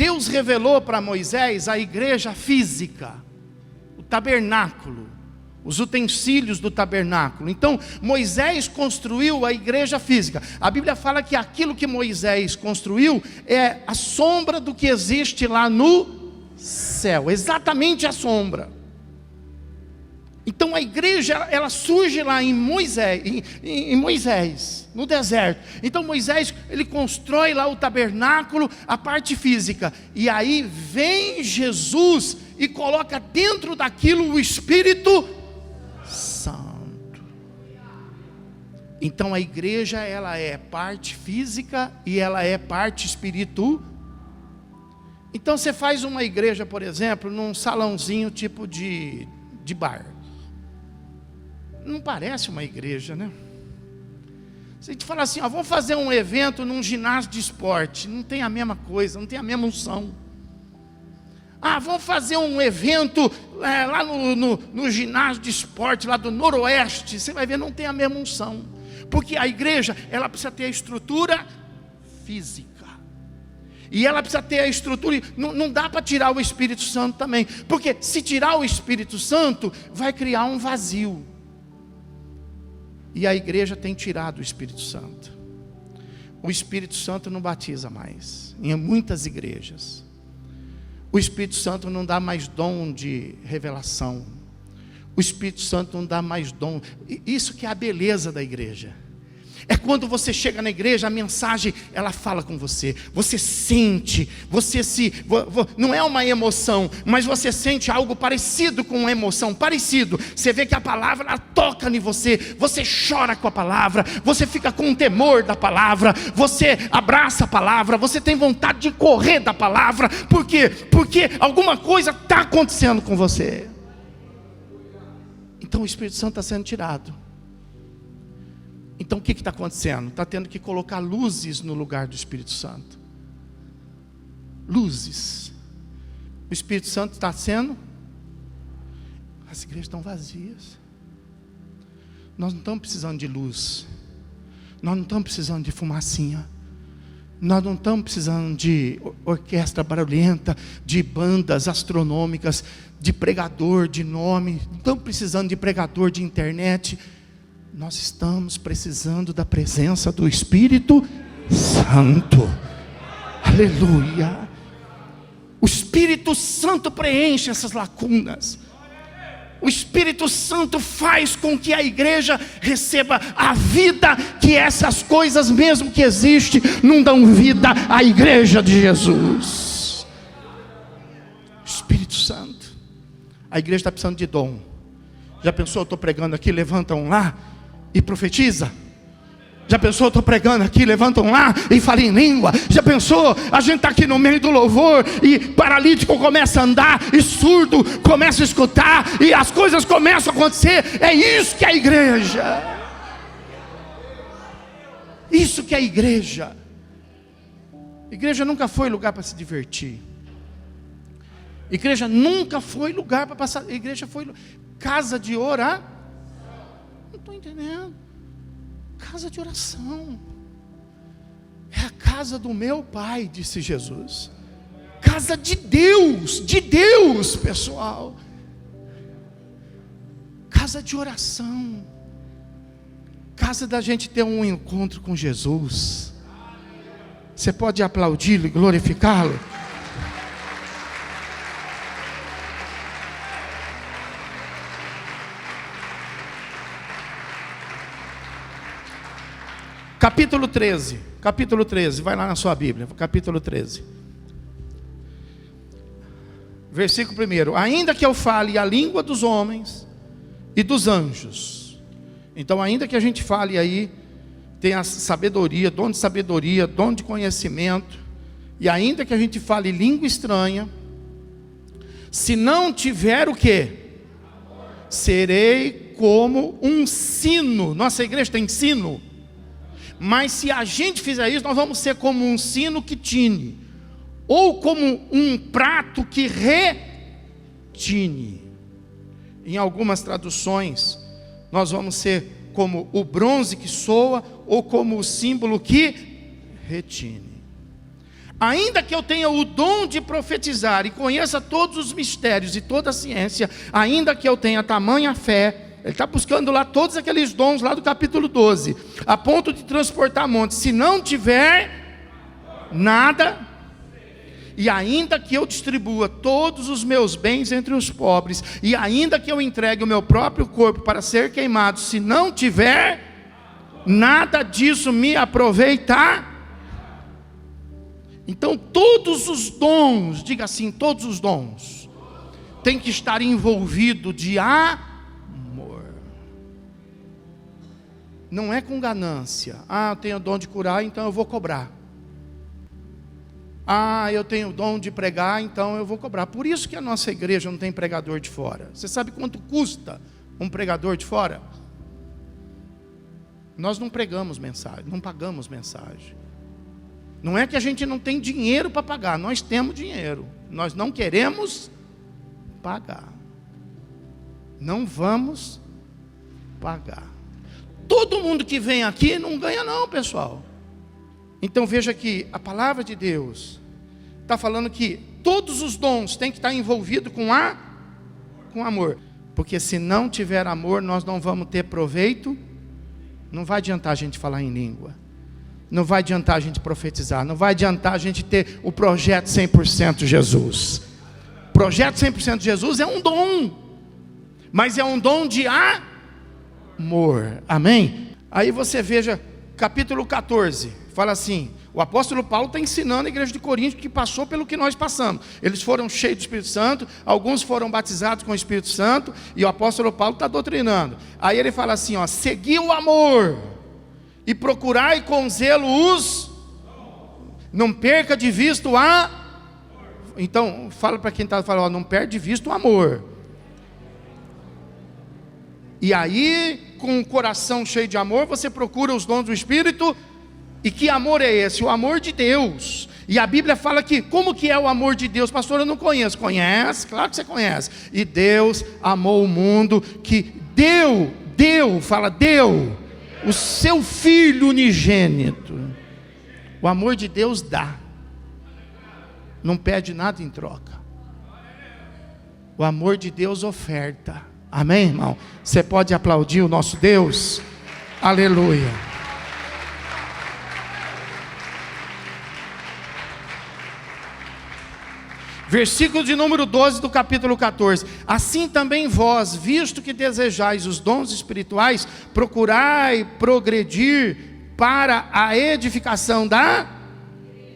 Deus revelou para Moisés a igreja física, o tabernáculo, os utensílios do tabernáculo. Então Moisés construiu a igreja física. A Bíblia fala que aquilo que Moisés construiu é a sombra do que existe lá no céu, exatamente a sombra. Então a igreja, ela surge lá em Moisés, no deserto. Então Moisés, ele constrói lá o tabernáculo, a parte física. E aí vem Jesus e coloca dentro daquilo o Espírito Santo. Então a igreja, ela é parte física e ela é parte espiritual. Então você faz uma igreja, por exemplo, num salãozinho tipo de bar. Não parece uma igreja, né? Se a gente falar assim, vamos fazer um evento num ginásio de esporte, não tem a mesma coisa, não tem a mesma unção. Vamos fazer um evento lá no ginásio de esporte, lá do Noroeste, você vai ver, não tem a mesma unção. Porque a igreja, ela precisa ter a estrutura física. E ela precisa ter a estrutura, não dá para tirar o Espírito Santo também. Porque se tirar o Espírito Santo, vai criar um vazio. E a igreja tem tirado o Espírito Santo. O Espírito Santo não batiza mais, em muitas igrejas. O Espírito Santo não dá mais dom de revelação. O Espírito Santo não dá mais dom. Isso que é a beleza da igreja. É quando você chega na igreja, a mensagem, ela fala com você. Você sente, não é uma emoção, mas você sente algo parecido com uma emoção, parecido. Você vê que a palavra, ela toca em você. Você chora com a palavra, você fica com temor da palavra, você abraça a palavra, você tem vontade de correr da palavra. Por quê? Porque alguma coisa está acontecendo com você. Então o Espírito Santo está sendo tirado. Então o que está acontecendo? Está tendo que colocar luzes no lugar do Espírito Santo. Luzes. O Espírito Santo está sendo... As igrejas estão vazias. Nós não estamos precisando de luz. Nós não estamos precisando de fumacinha. Nós não estamos precisando de orquestra barulhenta, de bandas astronômicas, de pregador de nome. Não estamos precisando de pregador de internet. Nós estamos precisando da presença do Espírito Santo. Aleluia. O Espírito Santo preenche essas lacunas. O Espírito Santo faz com que a igreja receba a vida que essas coisas mesmo que existem não dão vida à igreja de Jesus. Espírito Santo. A igreja está precisando de dom. Já pensou, eu estou pregando aqui, levanta um lá e profetiza. Já pensou, eu estou pregando aqui, levantam lá e falam em língua. Já pensou, a gente está aqui no meio do louvor e paralítico começa a andar, e surdo começa a escutar, e as coisas começam a acontecer. É isso que é a igreja. Isso que é a igreja. Igreja nunca foi lugar para se divertir. Igreja nunca foi lugar para passar. Igreja foi casa de orar. Não estou entendendo. Casa de oração. É a casa do meu Pai, disse Jesus. Casa de Deus, pessoal. Casa de oração. Casa da gente ter um encontro com Jesus. Você pode aplaudi-lo e glorificá-lo? Capítulo 13, vai lá na sua Bíblia, capítulo 13. Versículo 1. Ainda que eu fale a língua dos homens e dos anjos. Então ainda que a gente fale aí, tem a sabedoria, dom de conhecimento, e ainda que a gente fale língua estranha, se não tiver o quê? Serei como um sino. Nossa igreja tem sino. Mas se a gente fizer isso, nós vamos ser como um sino que tine, ou como um prato que retine. Em algumas traduções, nós vamos ser como o bronze que soa, ou como o símbolo que retine. Ainda que eu tenha o dom de profetizar e conheça todos os mistérios e toda a ciência, ainda que eu tenha tamanha fé, ele está buscando lá todos aqueles dons lá do capítulo 12, a ponto de transportar montes, se não tiver nada, e ainda que eu distribua todos os meus bens entre os pobres, e ainda que eu entregue o meu próprio corpo para ser queimado, se não tiver nada disso me aproveitar. Então todos os dons, diga assim, todos os dons, tem que estar envolvido de amor. Não é com ganância. Eu tenho o dom de curar, então eu vou cobrar. Eu tenho o dom de pregar, então eu vou cobrar. Por isso que a nossa igreja não tem pregador de fora. Você sabe quanto custa um pregador de fora? Nós não pregamos mensagem, não pagamos mensagem. Não é que a gente não tem dinheiro para pagar, nós temos dinheiro, nós não queremos pagar, não vamos pagar. Todo mundo que vem aqui não ganha não, pessoal. Então veja que a palavra de Deus está falando que todos os dons têm que estar envolvidos com amor, porque se não tiver amor, nós não vamos ter proveito. Não vai adiantar a gente falar em língua, não vai adiantar a gente profetizar, não vai adiantar a gente ter o projeto 100% Jesus. Projeto 100% Jesus é um dom, mas é um dom de amor, amém? Aí você veja, capítulo 14, fala assim, o apóstolo Paulo está ensinando a igreja de Corinto que passou pelo que nós passamos. Eles foram cheios do Espírito Santo, alguns foram batizados com o Espírito Santo, e o apóstolo Paulo está doutrinando. Aí ele fala assim, segui o amor, e procurai com zelo não perca de vista então fala para quem está falando, não perde de vista o amor. E aí, com o coração cheio de amor, você procura os dons do Espírito. E que amor é esse? O amor de Deus. E a Bíblia fala que, como que é o amor de Deus? Pastor, eu não conheço. Conhece? Claro que você conhece. E Deus amou o mundo, que deu o seu Filho unigênito. O amor de Deus dá, não pede nada em troca. O amor de Deus oferta. Amém, irmão? Você pode aplaudir o nosso Deus? Aleluia. Versículo de número 12 do capítulo 14. Assim também vós, visto que desejais os dons espirituais, procurai progredir para a edificação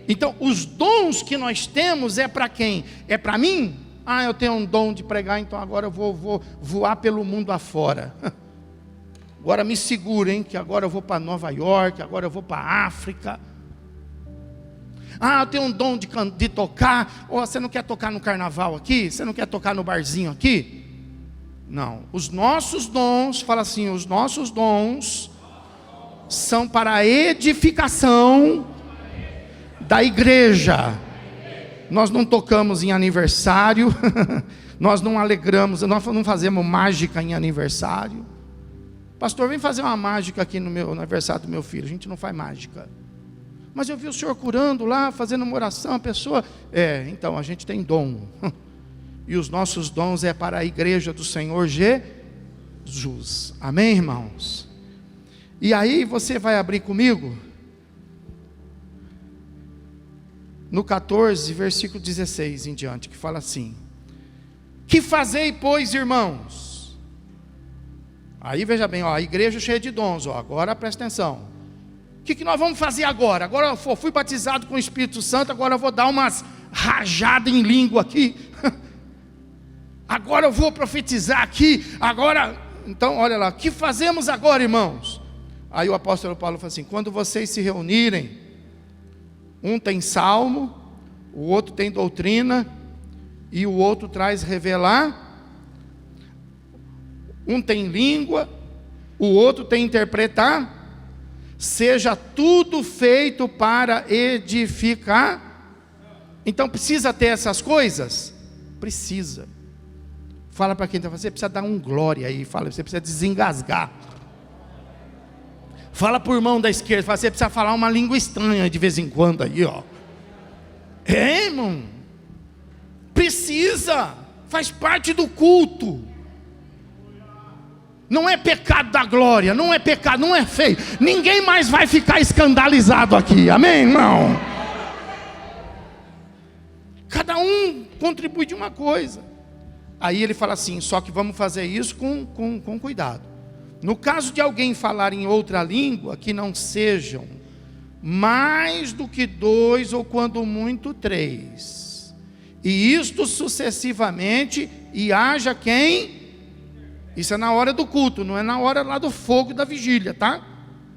Então, os dons que nós temos é para quem? É para mim? Eu tenho um dom de pregar, então agora eu vou voar pelo mundo afora. Agora me segurem, que agora eu vou para Nova York, agora eu vou para a África. Eu tenho um dom de tocar. Você não quer tocar no carnaval aqui? Você não quer tocar no barzinho aqui? Não, os nossos dons, fala assim, os nossos dons são para a edificação da igreja. Nós não tocamos em aniversário, nós não alegramos, nós não fazemos mágica em aniversário. Pastor, vem fazer uma mágica aqui no aniversário do meu filho. A gente não faz mágica. Mas eu vi o senhor curando lá, fazendo uma oração, a pessoa... então a gente tem dom. E os nossos dons é para a igreja do Senhor Jesus. Amém, irmãos? E aí você vai abrir comigo no 14, versículo 16 em diante, que fala assim: que fazei, pois, irmãos? Aí veja bem, a igreja cheia de dons, agora presta atenção. O que nós vamos fazer agora? Agora eu fui batizado com o Espírito Santo, agora eu vou dar umas rajadas em língua aqui. Agora eu vou profetizar aqui. Agora, então olha lá, o que fazemos agora, irmãos? Aí o apóstolo Paulo fala assim: quando vocês se reunirem, um tem salmo, o outro tem doutrina, e o outro traz revelar. Um tem língua, o outro tem interpretar. Seja tudo feito para edificar. Então precisa ter essas coisas? Precisa. Fala para quem está falando, você precisa dar um glória aí. Fala, você precisa desengasgar. Fala para o irmão da esquerda, fala, você precisa falar uma língua estranha de vez em quando aí, ó. Irmão, precisa, faz parte do culto. Não é pecado da glória, não é pecado, não é feio. Ninguém mais vai ficar escandalizado aqui, amém, irmão? Cada um contribui de uma coisa. Aí ele fala assim, só que vamos fazer isso com cuidado. No caso de alguém falar em outra língua, que não sejam mais do que 2 ou quando muito 3. E isto sucessivamente, e haja quem... Isso é na hora do culto, não é na hora lá do fogo da vigília, tá?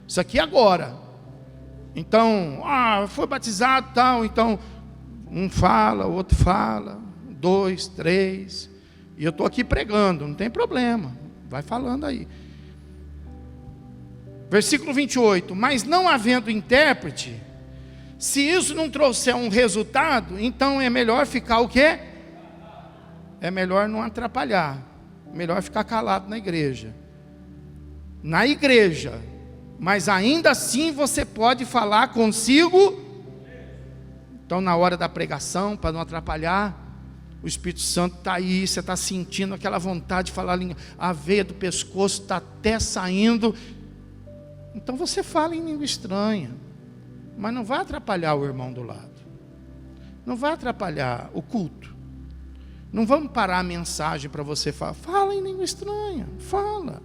Isso aqui é agora. Então, foi batizado tal, então um fala, o outro fala, 2, 3, e eu estou aqui pregando, não tem problema, vai falando aí. Versículo 28, mas não havendo intérprete, se isso não trouxer um resultado, então é melhor ficar o quê? É melhor não atrapalhar, melhor ficar calado na igreja. Na igreja, mas ainda assim você pode falar consigo. Então na hora da pregação, para não atrapalhar, o Espírito Santo está aí, você está sentindo aquela vontade de falar, a veia do pescoço está até saindo. Então você fala em língua estranha, mas não vai atrapalhar o irmão do lado, não vai atrapalhar o culto. Não vamos parar a mensagem para você falar, fala em língua estranha, fala.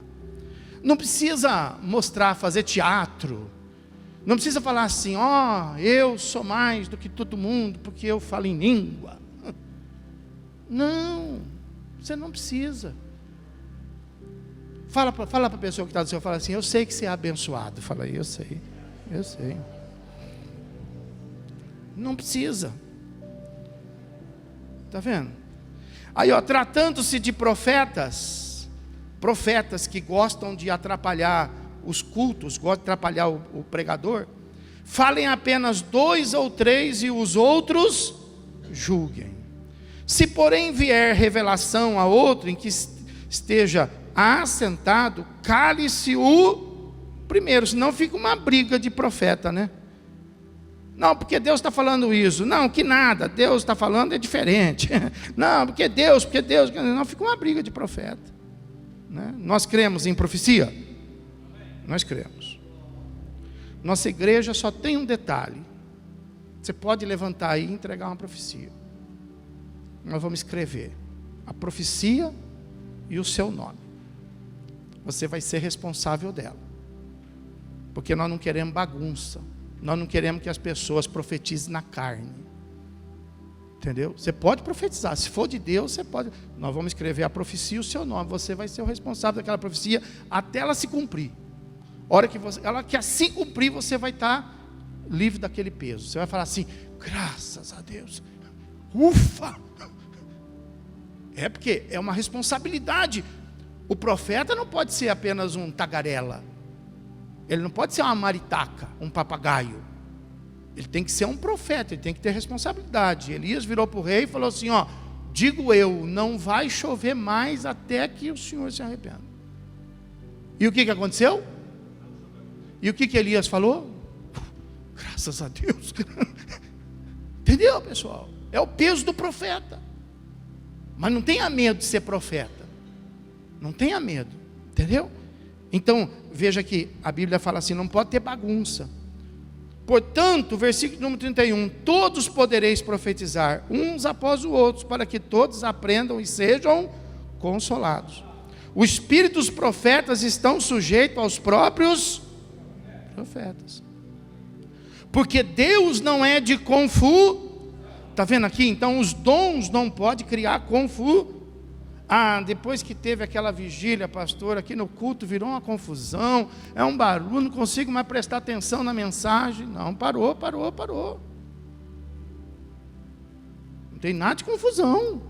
Não precisa mostrar, fazer teatro. Não precisa falar assim, eu sou mais do que todo mundo, porque eu falo em língua. Não, você não precisa. Fala para a pessoa que está do seu, fala assim, eu sei que você é abençoado. Fala aí, eu sei. Não precisa. Está vendo? Aí, tratando-se de profetas que gostam de atrapalhar os cultos, gostam de atrapalhar o pregador, falem apenas 2 ou 3 e os outros julguem. Se porém vier revelação a outro em que esteja assentado, cale-se o primeiro, senão fica uma briga de profeta, né? Não, porque Deus está falando isso. Não, que nada, Deus está falando é diferente. Não, porque Deus, não, fica uma briga de profeta, né? Nós cremos em profecia? Nós cremos. Nossa igreja só tem um detalhe. Você pode levantar aí e entregar uma profecia. Nós vamos escrever a profecia e o seu nome. Você vai ser responsável dela. Porque nós não queremos bagunça. Nós não queremos que as pessoas profetizem na carne. Entendeu? Você pode profetizar. Se for de Deus, você pode. Nós vamos escrever a profecia e o seu nome. Você vai ser o responsável daquela profecia até ela se cumprir. A hora que ela que assim cumprir, você vai estar livre daquele peso. Você vai falar assim, graças a Deus. Ufa! É porque é uma responsabilidade. O profeta não pode ser apenas um tagarela. Ele não pode ser uma maritaca, um papagaio. Ele tem que ser um profeta, ele tem que ter responsabilidade. Elias virou para o rei e falou assim, digo eu, não vai chover mais até que o Senhor se arrependa. E o que aconteceu? E o que Elias falou? Graças a Deus. Entendeu, pessoal? É o peso do profeta. Mas não tenha medo de ser profeta. Não tenha medo, entendeu? Então, veja que a Bíblia fala assim, não pode ter bagunça. Portanto, versículo número 31, todos podereis profetizar, uns após os outros, para que todos aprendam e sejam consolados. O espírito dos profetas estão sujeitos aos próprios profetas. Porque Deus não é de confusão. Está vendo aqui? Então, os dons não podem criar confusão. Depois que teve aquela vigília, pastor, aqui no culto virou uma confusão, é um barulho, não consigo mais prestar atenção na mensagem. Não, parou. Não tem nada de confusão.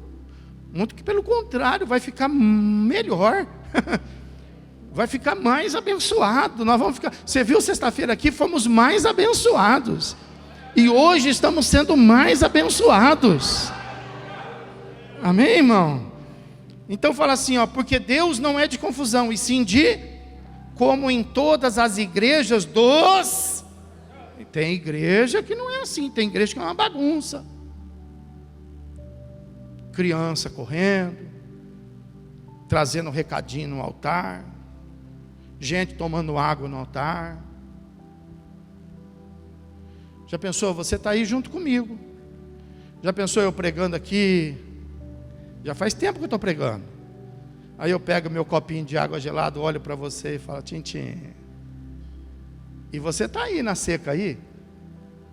Muito que pelo contrário, vai ficar melhor. Vai ficar mais abençoado. Nós vamos ficar. Você viu sexta-feira aqui, fomos mais abençoados. E hoje estamos sendo mais abençoados. Amém, irmão? Então fala assim, porque Deus não é de confusão, e sim de, como em todas as igrejas dos... Tem igreja que não é assim, tem igreja que é uma bagunça. criança correndo, trazendo um recadinho no altar, gente tomando água no altar. Já pensou, você está aí junto comigo? Já pensou eu pregando aqui? Já faz tempo que eu estou pregando. Aí eu pego meu copinho de água gelada, olho para você e falo, Tintim. E você está aí na seca aí?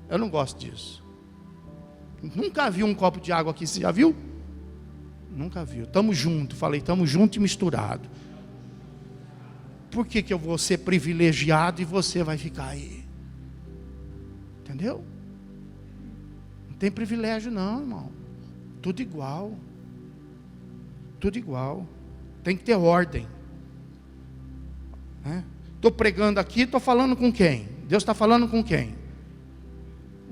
Eu não gosto disso. Nunca vi um copo de água aqui, você já viu? Nunca viu. Estamos juntos, falei, estamos juntos e misturados. Por que eu vou ser privilegiado e você vai ficar aí? Entendeu? Não tem privilégio não, irmão. Tudo igual. Tudo igual. Tem que ter ordem. Estou pregando aqui, estou falando com quem? Deus está falando com quem?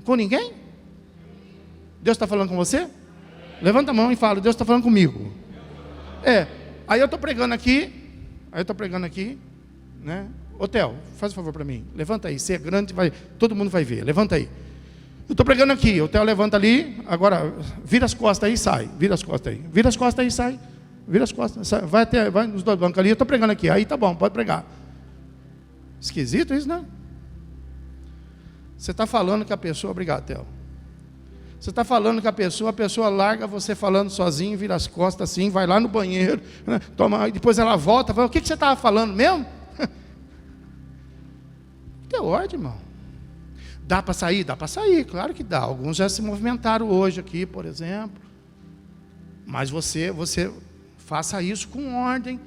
Com ninguém? Deus está falando com você? Levanta a mão e fala, Deus está falando comigo. Aí eu estou pregando aqui, né? Ô Theo, faz um favor para mim, levanta aí, você é grande, todo mundo vai ver, levanta aí. Eu estou pregando aqui, o Theo levanta ali, agora vira as costas aí e sai, vira as costas aí e sai, vira as costas, sai, vai nos dois bancos ali, eu estou pregando aqui, aí tá bom, pode pregar. Esquisito isso, né? Você está falando que a pessoa, obrigado Theo, você está falando que a pessoa larga você falando sozinho, vira as costas assim, vai lá no banheiro, né? Toma, depois ela volta, fala, o que você estava falando mesmo? Tem ordem, irmão. Dá para sair? Dá para sair, claro que dá. Alguns já se movimentaram hoje aqui, por exemplo. Mas você faça isso com ordem.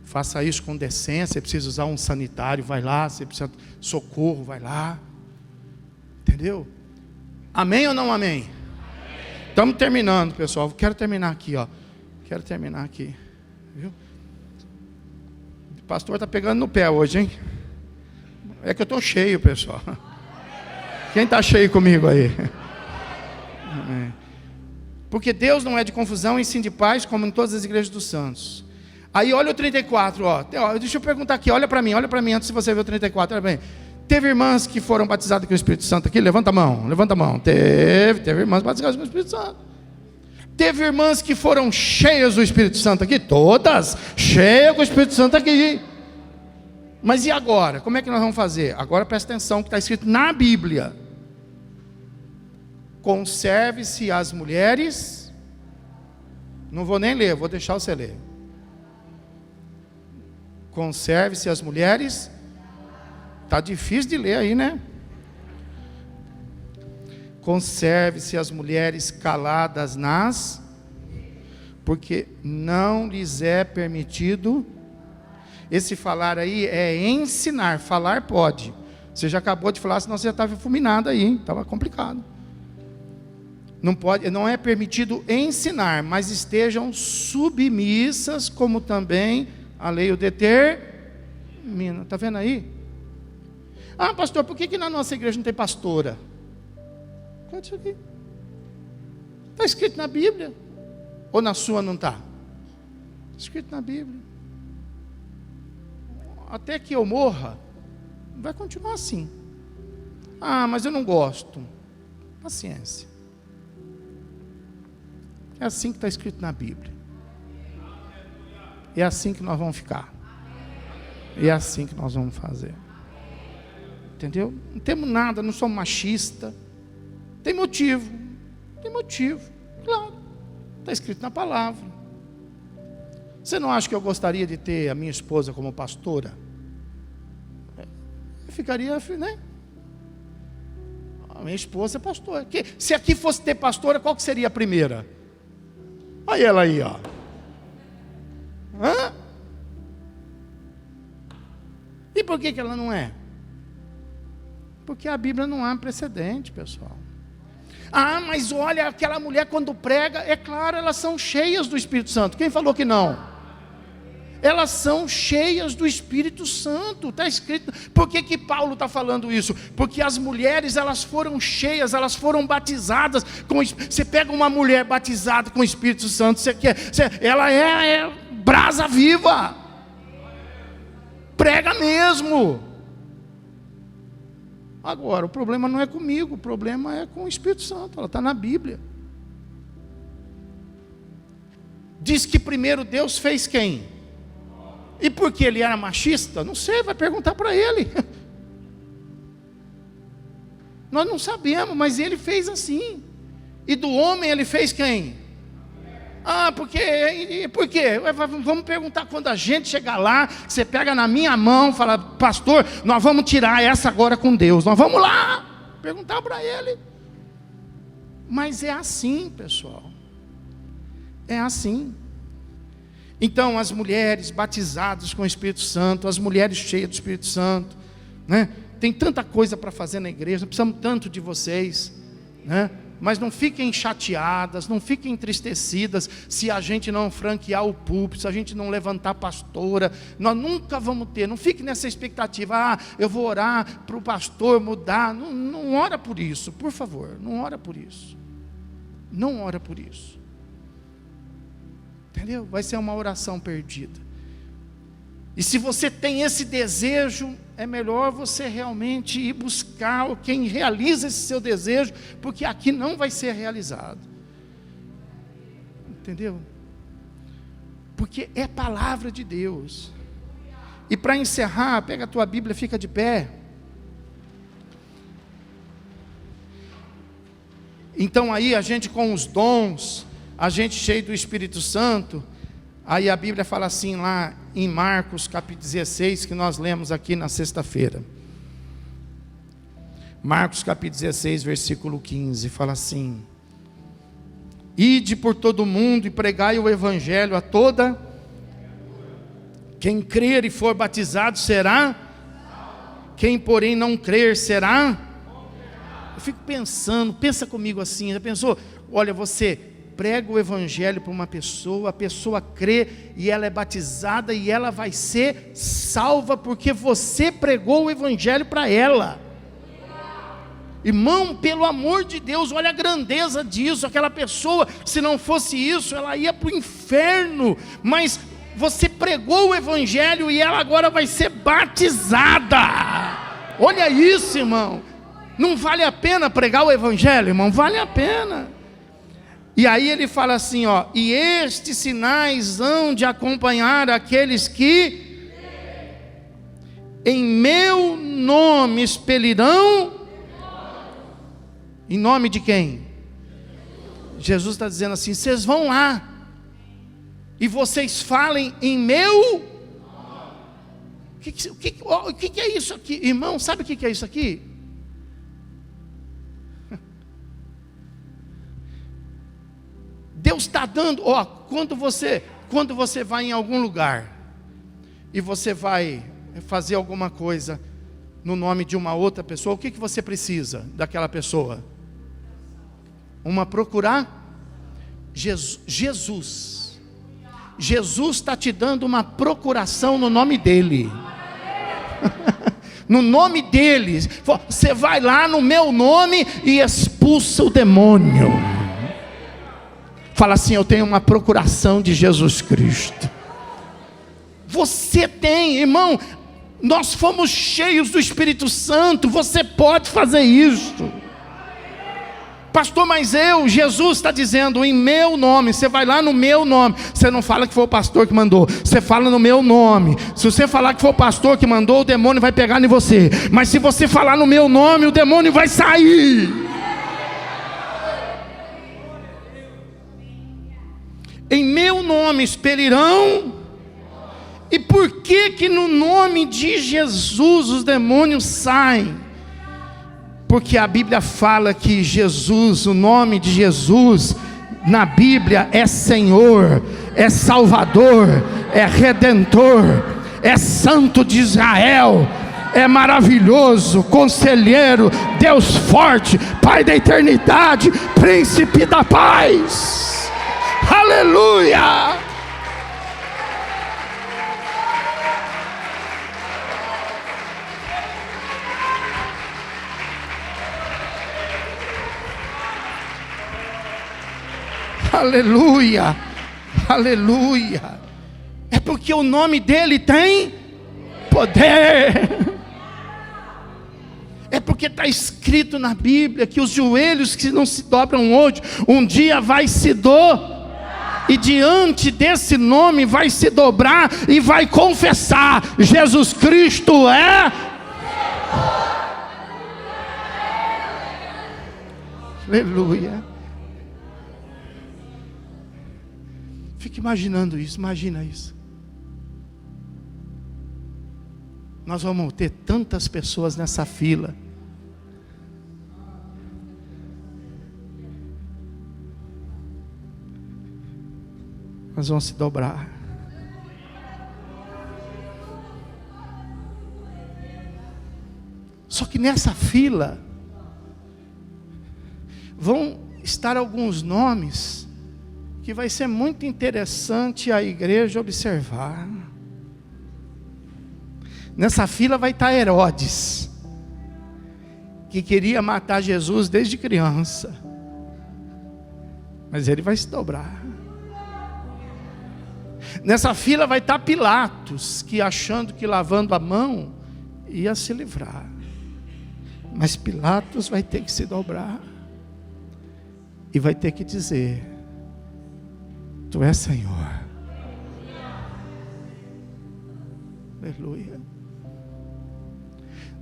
Faça isso com decência. Você precisa usar um sanitário, vai lá. Você precisa de socorro, vai lá. Entendeu? Amém ou não amém? Estamos terminando, pessoal. Quero terminar aqui, ó. Viu? O pastor está pegando no pé hoje, hein? É que eu estou cheio, pessoal. Quem está cheio comigo aí? Porque Deus não é de confusão, e sim de paz, como em todas as igrejas dos santos. Aí olha o 34, ó. Deixa eu perguntar aqui, olha para mim, antes de você ver o 34, olha bem. Teve irmãs que foram batizadas com o Espírito Santo aqui? Levanta a mão. Teve irmãs batizadas com o Espírito Santo. Teve irmãs que foram cheias do Espírito Santo aqui? Todas cheias com o Espírito Santo aqui. Mas e agora? Como é que nós vamos fazer? Agora presta atenção que está escrito na Bíblia. Conserve-se as mulheres. Não vou nem ler, vou deixar você ler. Conserve-se as mulheres. Está difícil de ler aí, né? Conserve-se as mulheres caladas porque não lhes é permitido. Esse falar aí é ensinar. Falar pode. Você já acabou de falar, senão você já estava fulminado aí, estava complicado. Não pode, não é permitido ensinar, mas estejam submissas, como também a lei o determina. Está vendo aí? Ah, pastor, por que na nossa igreja não tem pastora? Pode isso aqui. Está escrito na Bíblia. Ou na sua não está? Está escrito na Bíblia. Até que eu morra, vai continuar assim. Ah, mas eu não gosto. Paciência. É assim que está escrito na Bíblia. É assim que nós vamos ficar. É assim que nós vamos fazer. Entendeu? Não temos nada, não somos machistas. Tem motivo. Claro. Está escrito na palavra. Você não acha que eu gostaria de ter a minha esposa como pastora? Eu ficaria, né? A minha esposa é pastora. Se aqui fosse ter pastora, qual que seria a primeira? Olha ela aí, ó. Hã? E por que ela não é? Porque a Bíblia não há precedente, pessoal. Ah, mas olha, aquela mulher quando prega, é claro, elas são cheias do Espírito Santo. Quem falou que não? Elas são cheias do Espírito Santo. Está escrito. Por que Paulo está falando isso? Porque as mulheres, elas foram cheias, elas foram batizadas. Você pega uma mulher batizada com o Espírito Santo, ela é brasa viva. Prega mesmo. Agora, o problema não é comigo, o problema é com o Espírito Santo, ela está na Bíblia. diz que primeiro Deus fez quem? E porque ele era machista? Não sei, vai perguntar para ele. Nós não sabemos, mas ele fez assim. E do homem ele fez quem? Por quê? Vamos perguntar quando a gente chegar lá, você pega na minha mão, fala, pastor, nós vamos tirar essa agora com Deus. Nós vamos lá perguntar para ele. Mas é assim, pessoal. É assim. Então, as mulheres batizadas com o Espírito Santo, as mulheres cheias do Espírito Santo, né? Tem tanta coisa para fazer na igreja, precisamos tanto de vocês, né? Mas não fiquem chateadas, não fiquem entristecidas se a gente não franquear o púlpito, se a gente não levantar a pastora. Nós nunca vamos ter, não fique nessa expectativa, eu vou orar para o pastor mudar. Não ora por isso, por favor, não ora por isso. Não ora por isso. Entendeu? Vai ser uma oração perdida. E se você tem esse desejo, é melhor você realmente ir buscar quem realiza esse seu desejo, porque aqui não vai ser realizado. Entendeu? Porque é palavra de Deus. E para encerrar, pega a tua Bíblia, fica de pé. Então aí a gente com os dons, a gente cheio do Espírito Santo, aí a Bíblia fala assim lá em Marcos capítulo 16, que nós lemos aqui na sexta-feira. Marcos capítulo 16, versículo 15, fala assim: ide por todo o mundo e pregai o evangelho a toda. Quem crer e for batizado será, quem porém não crer será. Eu fico pensando, pensa comigo assim, já pensou? Olha, você prega o evangelho para uma pessoa, a pessoa crê e ela é batizada e ela vai ser salva porque você pregou o evangelho para ela. Irmão, pelo amor de Deus, olha a grandeza disso. Aquela pessoa, se não fosse isso, ela ia para o inferno, mas você pregou o evangelho e ela agora vai ser batizada. Olha isso, irmão. Não vale a pena pregar o evangelho, irmão? Vale a pena. E aí ele fala assim, ó: e estes sinais hão de acompanhar aqueles que em meu nome expelirão. Em nome de quem? Jesus está dizendo assim: vocês vão lá e vocês falem em meu. O que é isso aqui, irmão? Sabe o que é isso aqui? Deus está dando, quando você vai em algum lugar e você vai fazer alguma coisa no nome de uma outra pessoa, o que você precisa daquela pessoa? Procurar? Jesus está te dando uma procuração no nome dele. No nome dele. Você vai lá no meu nome e expulsa o demônio. Fala assim: eu tenho uma procuração de Jesus Cristo. Você tem, irmão. Nós fomos cheios do Espírito Santo. Você pode fazer isso. Pastor, mas Jesus está dizendo em meu nome. Você vai lá no meu nome. Você não fala que foi o pastor que mandou. Você fala no meu nome. Se você falar que foi o pastor que mandou, o demônio vai pegar em você. Mas se você falar no meu nome, o demônio vai sair. Em meu nome expelirão. E por que no nome de Jesus os demônios saem? Porque a Bíblia fala que Jesus, o nome de Jesus na Bíblia é Senhor, é Salvador, é Redentor, é Santo de Israel, é maravilhoso, Conselheiro, Deus forte, Pai da eternidade, Príncipe da paz. Aleluia! Aleluia, aleluia. É porque o nome dele tem poder. É porque está escrito na Bíblia que os joelhos que não se dobram hoje, um dia vai se dobrar. E diante desse nome vai se dobrar e vai confessar: Jesus Cristo é. Aleluia. Fique imaginando isso, imagina isso. Nós vamos ter tantas pessoas nessa fila. Nós vamos se dobrar. Só que nessa fila vão estar alguns nomes que vai ser muito interessante a igreja observar. Nessa fila vai estar Herodes, que queria matar Jesus desde criança, mas ele vai se dobrar. Nessa fila vai estar Pilatos, que achando que lavando a mão ia se livrar, mas Pilatos vai ter que se dobrar e vai ter que dizer: Tu és Senhor. Aleluia.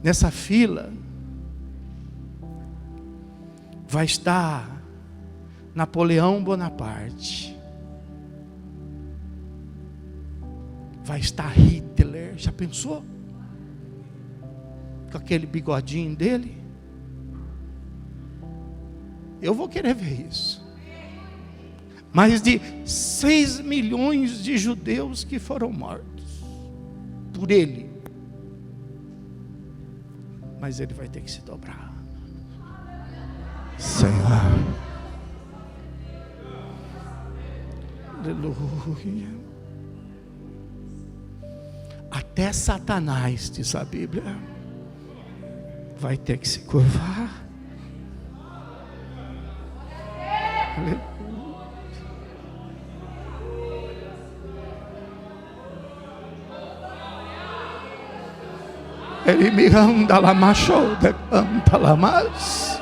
Nessa fila vai estar Napoleão Bonaparte, vai estar Hitler. Já pensou? Com aquele bigodinho dele. Eu vou querer ver isso. Mais de 6 milhões de judeus que foram mortos por ele. Mas ele vai ter que se dobrar. Senhor. Aleluia. Até Satanás, diz a Bíblia, vai ter que se curvar. Aleluia. Ele me anda lá, machou de canta lá mais.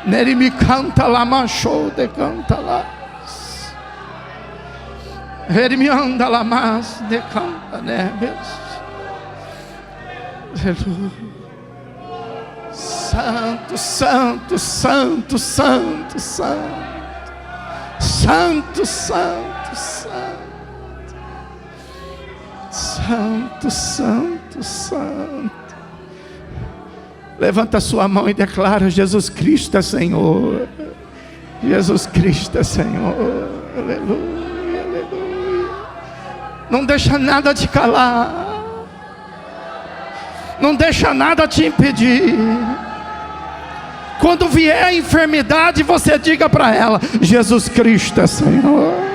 Nele me canta lá, machou de canta lá. Ele me anda lá mais de canta, né, Aleluia. Santo, santo, santo, santo, santo, santo, santo, santo, santo, santo, santo. Levanta a sua mão e declara: Jesus Cristo é Senhor. Jesus Cristo é Senhor. Aleluia, aleluia. Não deixa nada te calar. Não deixa nada te impedir. Quando vier a enfermidade, você diga para ela: Jesus Cristo é Senhor.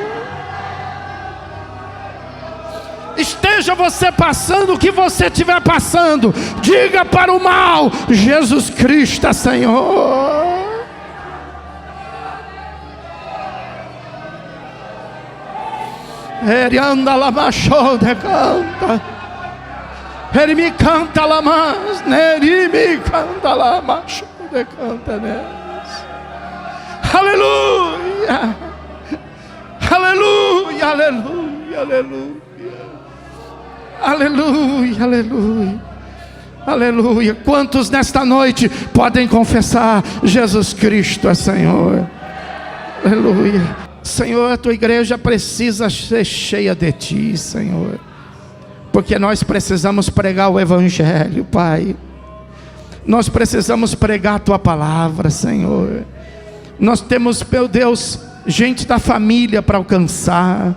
Esteja você passando o que você estiver passando, diga para o mal: Jesus Cristo é Senhor. Ele anda lá, machou de canta. Ele me canta lá mais, ele me canta lá, machou de canta, né? Aleluia, aleluia, aleluia, aleluia. Aleluia, aleluia, aleluia. Quantos nesta noite podem confessar: Jesus Cristo é Senhor? Aleluia. Senhor, a tua igreja precisa ser cheia de ti, Senhor, porque nós precisamos pregar o Evangelho, Pai. Nós precisamos pregar a tua palavra, Senhor. Nós temos, meu Deus, gente da família para alcançar.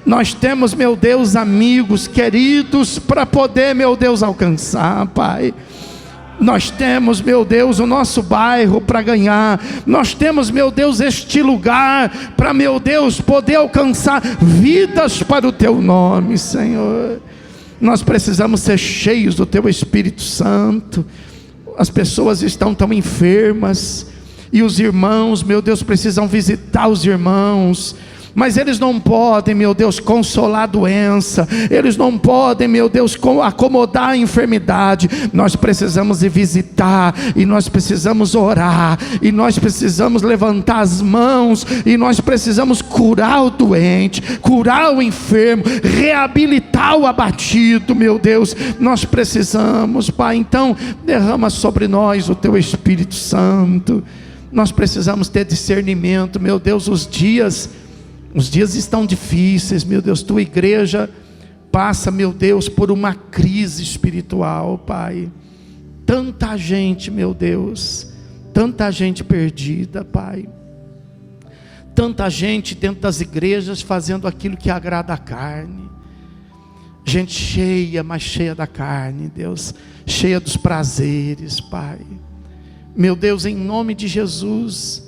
Nós temos, meu Deus, amigos queridos para poder, meu Deus, alcançar, Pai. Nós temos, meu Deus, o nosso bairro para ganhar. Nós temos, meu Deus, este lugar para, meu Deus, poder alcançar vidas para o teu nome, Senhor. Nós precisamos ser cheios do teu Espírito Santo. As pessoas estão tão enfermas, e os irmãos, meu Deus, precisam visitar os irmãos. mas eles não podem, meu Deus, consolar a doença, eles não podem, meu Deus, acomodar a enfermidade. Nós precisamos ir visitar, e nós precisamos orar, e nós precisamos levantar as mãos, e nós precisamos curar o doente, curar o enfermo, reabilitar o abatido, meu Deus. Nós precisamos, Pai. Então derrama sobre nós o teu Espírito Santo. Nós precisamos ter discernimento, meu Deus. Os dias estão difíceis, meu Deus. Tua igreja passa, meu Deus, por uma crise espiritual, Pai. Tanta gente, meu Deus, tanta gente perdida, Pai. Tanta gente dentro das igrejas fazendo aquilo que agrada a carne. Gente cheia, mas cheia da carne, Deus, cheia dos prazeres, Pai. Meu Deus, em nome de Jesus,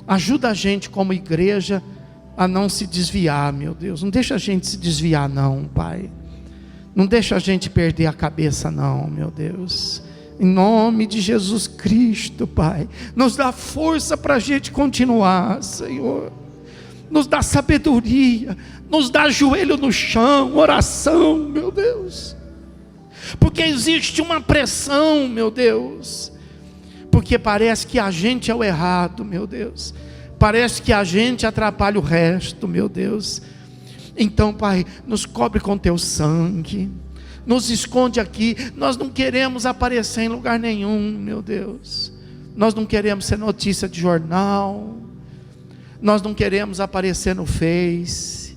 ajuda a gente como igreja a não se desviar, meu Deus. Não deixa a gente se desviar não, Pai. Não deixa a gente perder a cabeça não, meu Deus. Em nome de Jesus Cristo, Pai, nos dá força para a gente continuar, Senhor. Nos dá sabedoria, nos dá joelho no chão, oração, meu Deus. Porque existe uma pressão, meu Deus. Porque parece que a gente é o errado, meu Deus. Parece que a gente atrapalha o resto, meu Deus. Então, Pai, nos cobre com teu sangue. Nos esconde aqui. Nós não queremos aparecer em lugar nenhum, meu Deus. Nós não queremos ser notícia de jornal. Nós não queremos aparecer no Face.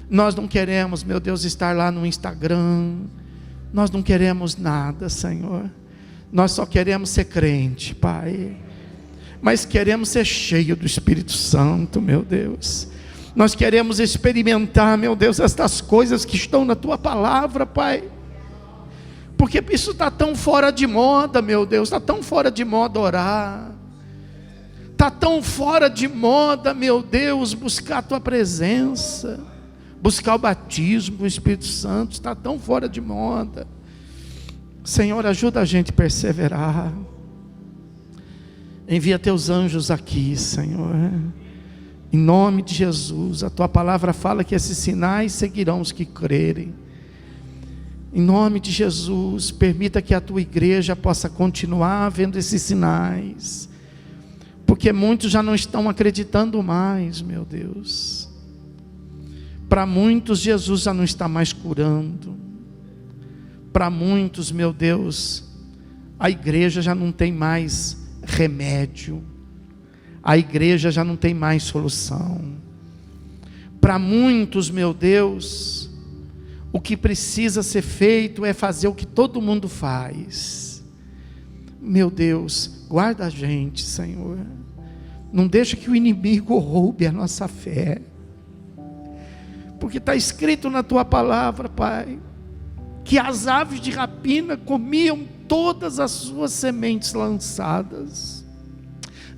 Nós não queremos, meu Deus, estar lá no Instagram. Nós não queremos nada, Senhor. Nós só queremos ser crente, Pai. Mas queremos ser cheio do Espírito Santo, meu Deus. Nós queremos experimentar, meu Deus, estas coisas que estão na Tua palavra, Pai. Porque isso está tão fora de moda, meu Deus. Está tão fora de moda orar. Está tão fora de moda, meu Deus, buscar a Tua presença. Buscar o batismo do Espírito Santo. Está tão fora de moda. Senhor, ajuda a gente a perseverar. Envia teus anjos aqui, Senhor. Em nome de Jesus. A tua palavra fala que esses sinais seguirão os que crerem. Em nome de Jesus, permita que a tua igreja possa continuar vendo esses sinais. Porque muitos já não estão acreditando mais, meu Deus. Para muitos, Jesus já não está mais curando. Para muitos, meu Deus, a igreja já não tem mais remédio. A igreja já não tem mais solução. Para muitos, meu Deus, o que precisa ser feito é fazer o que todo mundo faz. Meu Deus, guarda a gente, Senhor. Não deixa que o inimigo roube a nossa fé. Porque está escrito na tua palavra, Pai, que as aves de rapina comiam todas as suas sementes lançadas.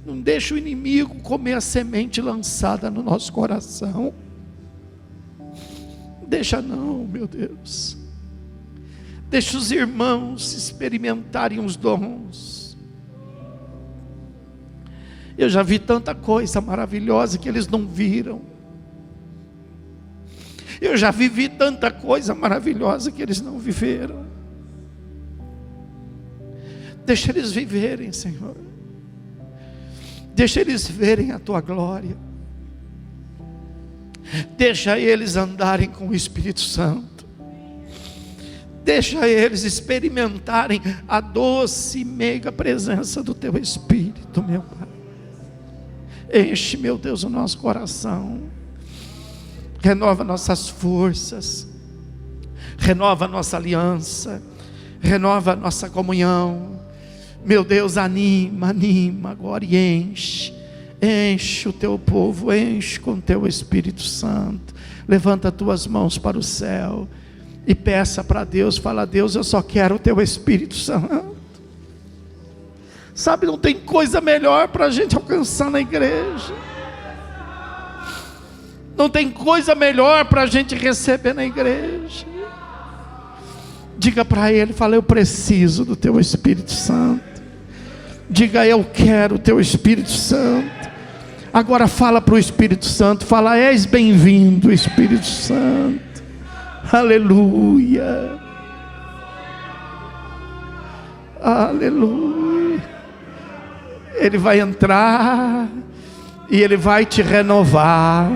Não deixa o inimigo comer a semente lançada no nosso coração. Deixa não, meu Deus. Deixa os irmãos experimentarem os dons. Eu já vi tanta coisa maravilhosa que eles não viram. Eu já vivi tanta coisa maravilhosa que eles não viveram. Deixa eles viverem, Senhor. Deixa eles verem a tua glória. Deixa eles andarem com o Espírito Santo. Deixa eles experimentarem a doce e meiga presença do teu Espírito, meu Pai. Enche, meu Deus, o nosso coração. Renova nossas forças. Renova a nossa aliança. Renova a nossa comunhão. Meu Deus, anima agora e enche. Enche o teu povo, enche com o teu Espírito Santo. Levanta as tuas mãos para o céu e peça para Deus. Fala: Deus, eu só quero o teu Espírito Santo. Sabe, não tem coisa melhor para a gente alcançar na igreja. Não tem coisa melhor para a gente receber na igreja. Diga para Ele, fala: eu preciso do teu Espírito Santo. Diga: eu quero o teu Espírito Santo. Agora fala para o Espírito Santo, fala: és bem-vindo, Espírito Santo. Aleluia. Aleluia. Ele vai entrar e Ele vai te renovar,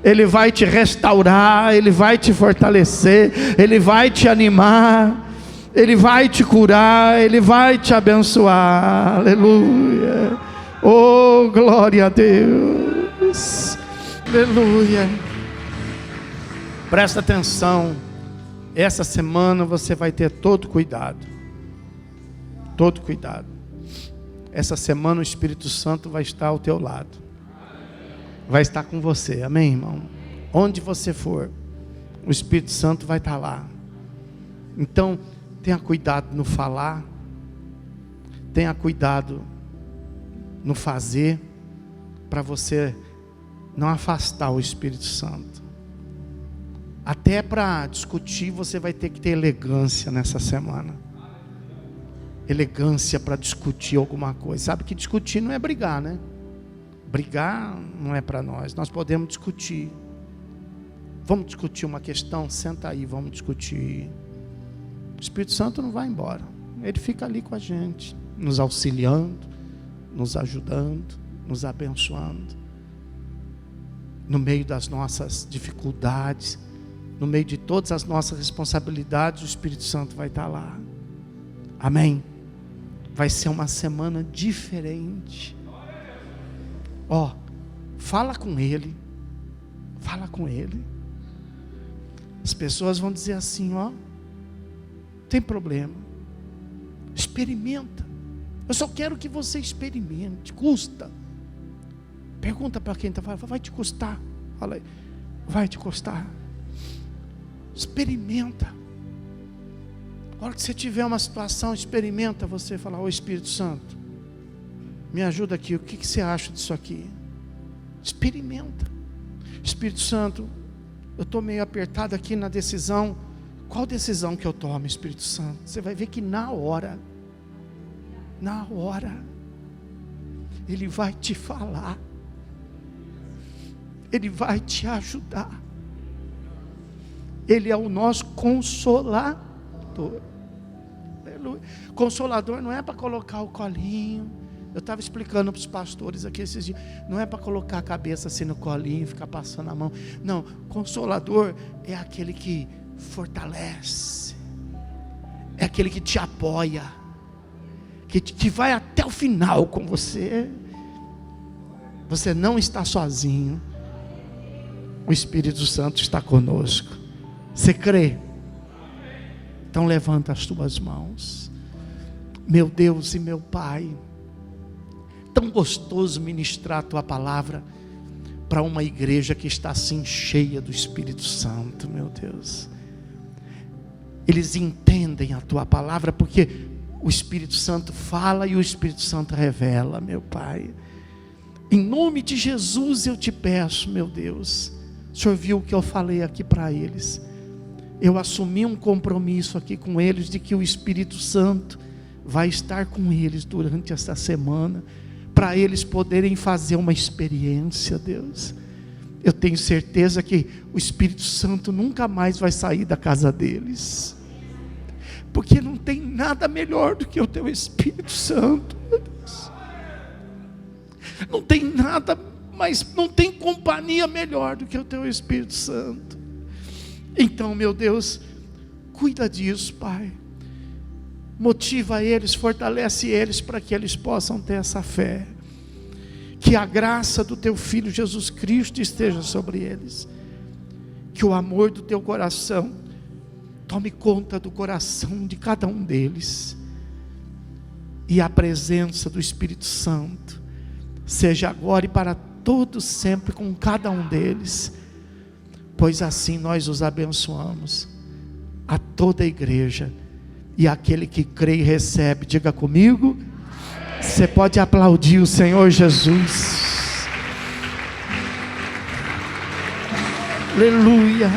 Ele vai te restaurar, Ele vai te fortalecer, Ele vai te animar, Ele vai te curar, Ele vai te abençoar. Aleluia. Oh, glória a Deus. Aleluia. Presta atenção. Essa semana você vai ter todo cuidado. Todo cuidado. Essa semana o Espírito Santo vai estar ao teu lado. Vai estar com você. Amém, irmão? Onde você for, o Espírito Santo vai estar lá. Então, tenha cuidado no falar. Tenha cuidado no fazer, para você não afastar o Espírito Santo. Até para discutir você vai ter que ter elegância nessa semana. Elegância para discutir alguma coisa. Sabe que discutir não é brigar, né? Brigar não é para nós. Nós podemos discutir. Vamos discutir uma questão? Senta aí, vamos discutir. O Espírito Santo não vai embora. Ele fica ali com a gente, nos auxiliando, nos ajudando, nos abençoando. No meio das nossas dificuldades, no meio de todas as nossas responsabilidades, o Espírito Santo vai estar lá. Amém? Vai ser uma semana diferente. Ó, fala com Ele. Fala com Ele. As pessoas vão dizer assim, ó, tem problema. Experimenta. Eu só quero que você experimente. Custa. Pergunta para quem está falando. Vai te custar. Fala aí. Vai te custar. Experimenta. A hora que você tiver uma situação, experimenta você falar: ô Espírito Santo, me ajuda aqui. O que você acha disso aqui? Experimenta. Espírito Santo, eu estou meio apertado aqui na decisão. Qual decisão que eu tomo, Espírito Santo? Você vai ver que na hora, Ele vai te falar, Ele vai te ajudar. Ele é o nosso consolador. Aleluia. Consolador não é para colocar o colinho. Eu estava explicando para os pastores aqui esses dias. Não é para colocar a cabeça assim no colinho e ficar passando a mão. Não, consolador é aquele que fortalece, é aquele que te apoia, que vai até o final com você. Você não está sozinho. O Espírito Santo está conosco. Você crê? Então levanta as tuas mãos. Meu Deus e meu Pai, tão gostoso ministrar a tua palavra para uma igreja que está assim cheia do Espírito Santo, meu Deus. Eles entendem a tua palavra porque o Espírito Santo fala e o Espírito Santo revela, meu Pai. Em nome de Jesus eu te peço, meu Deus. O Senhor viu o que eu falei aqui para eles. Eu assumi um compromisso aqui com eles de que o Espírito Santo vai estar com eles durante esta semana, para eles poderem fazer uma experiência, Deus. Eu tenho certeza que o Espírito Santo nunca mais vai sair da casa deles, porque não tem nada melhor do que o teu Espírito Santo, meu Deus. Não tem nada, mas não tem companhia melhor do que o teu Espírito Santo. Então, meu Deus, cuida disso, Pai. Motiva eles, fortalece eles para que eles possam ter essa fé. Que a graça do teu Filho Jesus Cristo esteja sobre eles. Que o amor do teu coração tome conta do coração de cada um deles. E a presença do Espírito Santo seja agora e para todos sempre com cada um deles. Pois assim nós os abençoamos, a toda a igreja. E aquele que crê e recebe, diga comigo. Você pode aplaudir o Senhor Jesus. Aleluia.